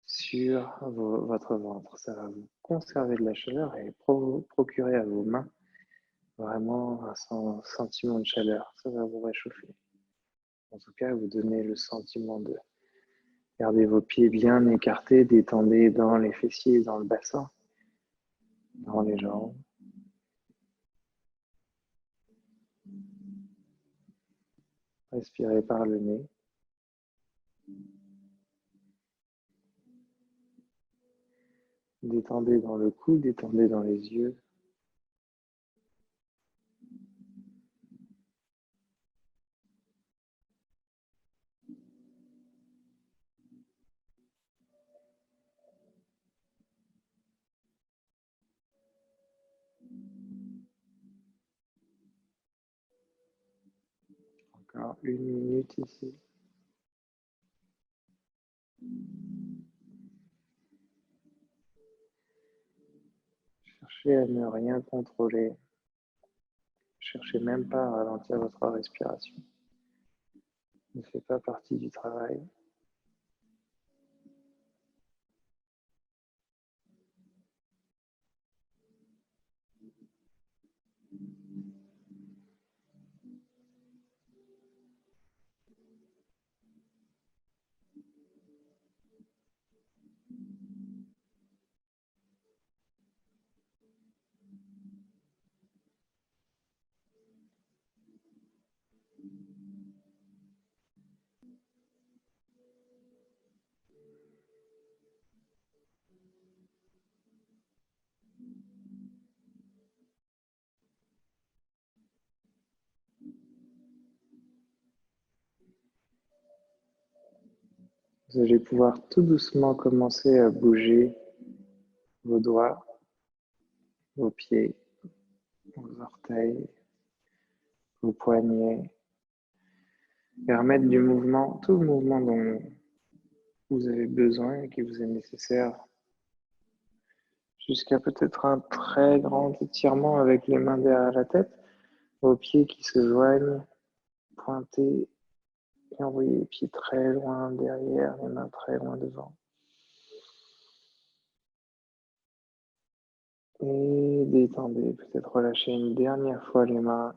sur votre ventre. Ça va vous conserver de la chaleur et procurer à vos mains vraiment un sentiment de chaleur. Ça va vous réchauffer. En tout cas, vous donner le sentiment de garder vos pieds bien écartés, détendez dans les fessiers, dans le bassin, dans les jambes. Respirez par le nez. Détendez dans le cou, détendez dans les yeux. Encore 1 minute ici. Cherchez à ne rien contrôler. Cherchez même pas à ralentir votre respiration. Ne fait pas partie du travail. Vous allez pouvoir tout doucement commencer à bouger vos doigts, vos pieds, vos orteils, vos poignets, et remettre du mouvement, tout le mouvement dont vous avez besoin et qui vous est nécessaire, jusqu'à peut-être un très grand étirement avec les mains derrière la tête, vos pieds qui se joignent, pointés, et envoyer les pieds très loin derrière, les mains très loin devant. Et détendez, peut-être relâchez une dernière fois les mains.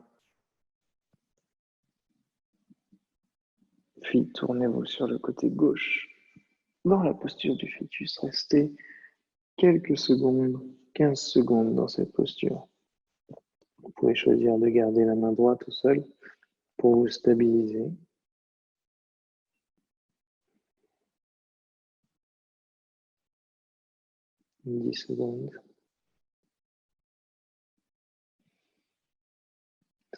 Puis tournez-vous sur le côté gauche. Dans la posture du fœtus, restez quelques secondes, 15 secondes dans cette posture. Vous pouvez choisir de garder la main droite au sol pour vous stabiliser. Une 10 secondes.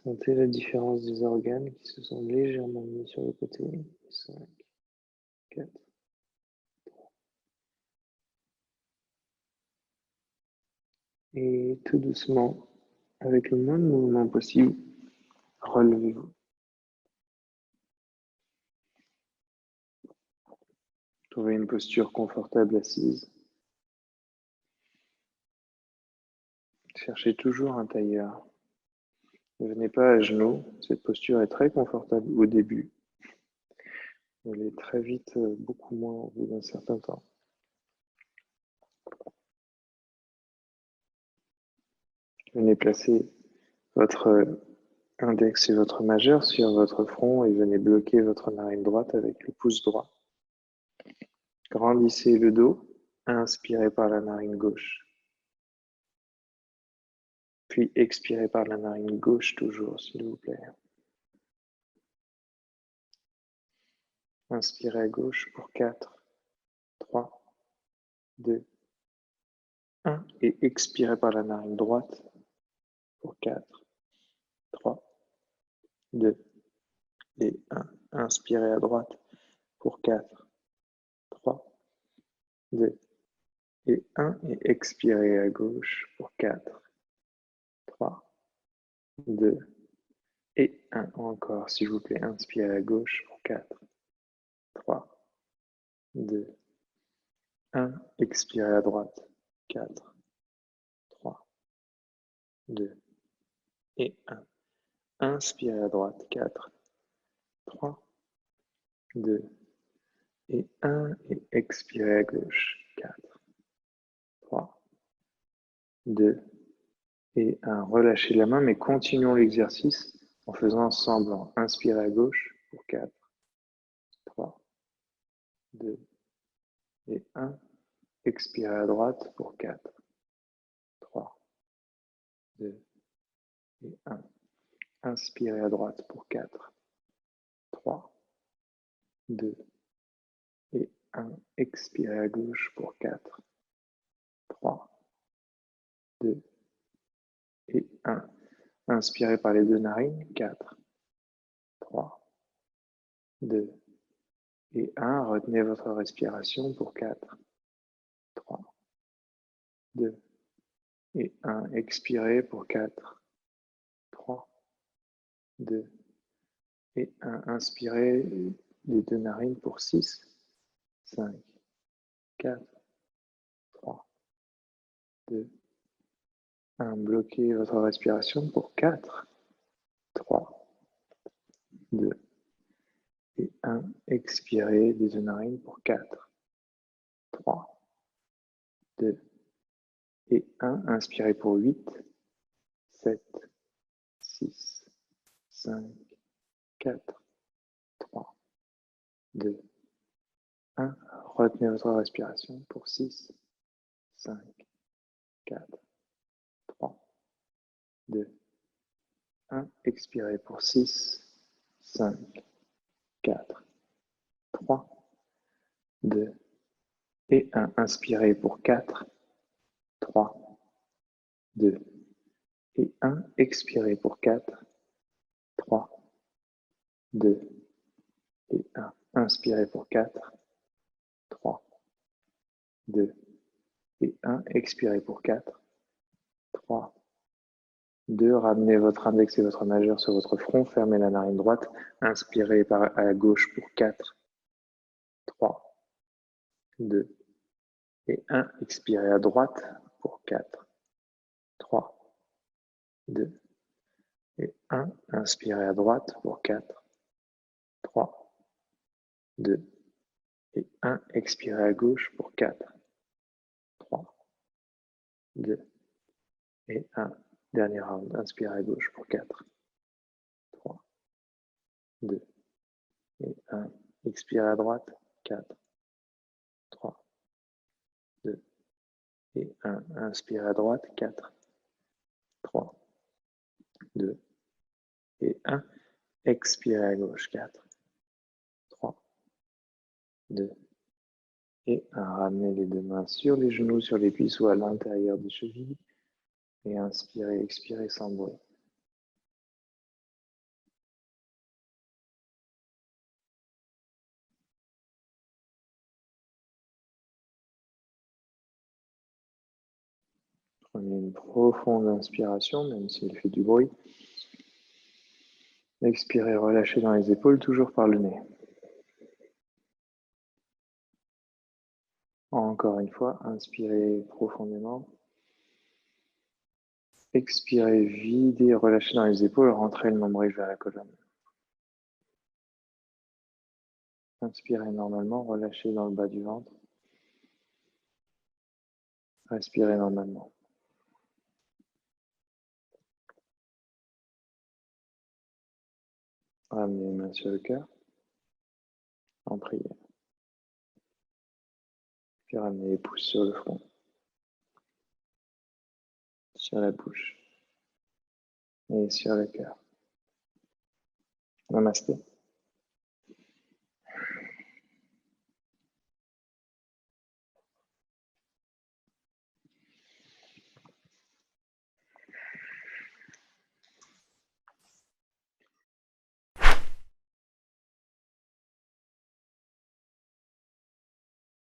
Sentez la différence des organes qui se sont légèrement mis sur le côté. 5, 4. Et tout doucement, avec le moins de mouvement possible, relevez-vous. Trouvez une posture confortable assise. Cherchez toujours un tailleur. Ne venez pas à genoux. Cette posture est très confortable au début. Elle est très vite beaucoup moins au bout d'un certain temps. Venez placer votre index et votre majeur sur votre front et venez bloquer votre narine droite avec le pouce droit. Grandissez le dos, inspirez par la narine gauche. Puis expirez par la narine gauche toujours, s'il vous plaît. Inspirez à gauche pour 4, 3, 2, 1. Et expirez par la narine droite pour 4, 3, 2 et 1. Inspirez à droite pour 4, 3, 2 et 1. Et expirez à gauche pour 4, 3, 2 et 1. Encore, s'il vous plaît. Inspirez à gauche pour 4, 3, 2, 1. Expirez à droite. 4, 3, 2 et 1. Inspirez à droite. 4, 3, 2 et 1. Et expirez à gauche. 4, 3, 2 et 1. Relâchez la main, mais continuons l'exercice en faisant semblant. Inspirez à gauche pour 4, 3, 2 et 1. Expirez à droite pour 4, 3, 2 et 1. Inspirez à droite pour 4, 3, 2 et 1. Expirez à gauche pour 4, 3, 2 et 1. Inspirez par les deux narines. 4, 3, 2 et 1. Retenez votre respiration pour 4, 3, 2 et 1. Expirez pour 4, 3, 2 et 1. Inspirez les deux narines pour 6, 5, 4, 3, 2, 1. Bloquez votre respiration pour 4, 3, 2 et 1. Expirez des deux narines pour 4, 3, 2 et 1. Inspirez pour 8, 7, 6, 5, 4, 3, 2, 1. Retenez votre respiration pour 6, 5, 4, 3, 2, 1. Expirez pour 6, 5, 4, 3, 2 et 1. Inspirez pour 4, 3, 2 et 1. Expirez pour 4, 3, 2 et 1. Inspirez pour 4, 2 et 1. Expirez pour 4, 3, 2. Ramenez votre index et votre majeur sur votre front. Fermez la narine droite. Inspirez à la gauche pour 4, 3, 2 et 1. Expirez à droite pour 4, 3, 2 et 1. Inspirez à droite pour 4, 3, 2 et 1. Expirez à gauche pour 4, 3, 2 et 1. Dernier round. Inspirez à gauche pour 4, 3, 2 et 1. Expirez à droite. 4, 3, 2 et 1. Inspirez à droite. 4, 3, 2 et 1. Expirez à gauche. 4, 3, 2 et 1. Ramenez les deux mains sur les genoux, sur les cuisses ou à l'intérieur des chevilles. Et inspirez, expirez sans bruit. Prenez une profonde inspiration, même s'il fait du bruit. Expirez, relâchez dans les épaules, toujours par le nez. Encore une fois, inspirez profondément. Expirez, videz, relâchez dans les épaules, rentrez le nombril vers la colonne. Inspirez normalement, relâchez dans le bas du ventre. Respirez normalement. Ramenez les mains sur le cœur, en prière. Puis ramenez les pouces sur le front, sur la bouche et sur le cœur. Namasté.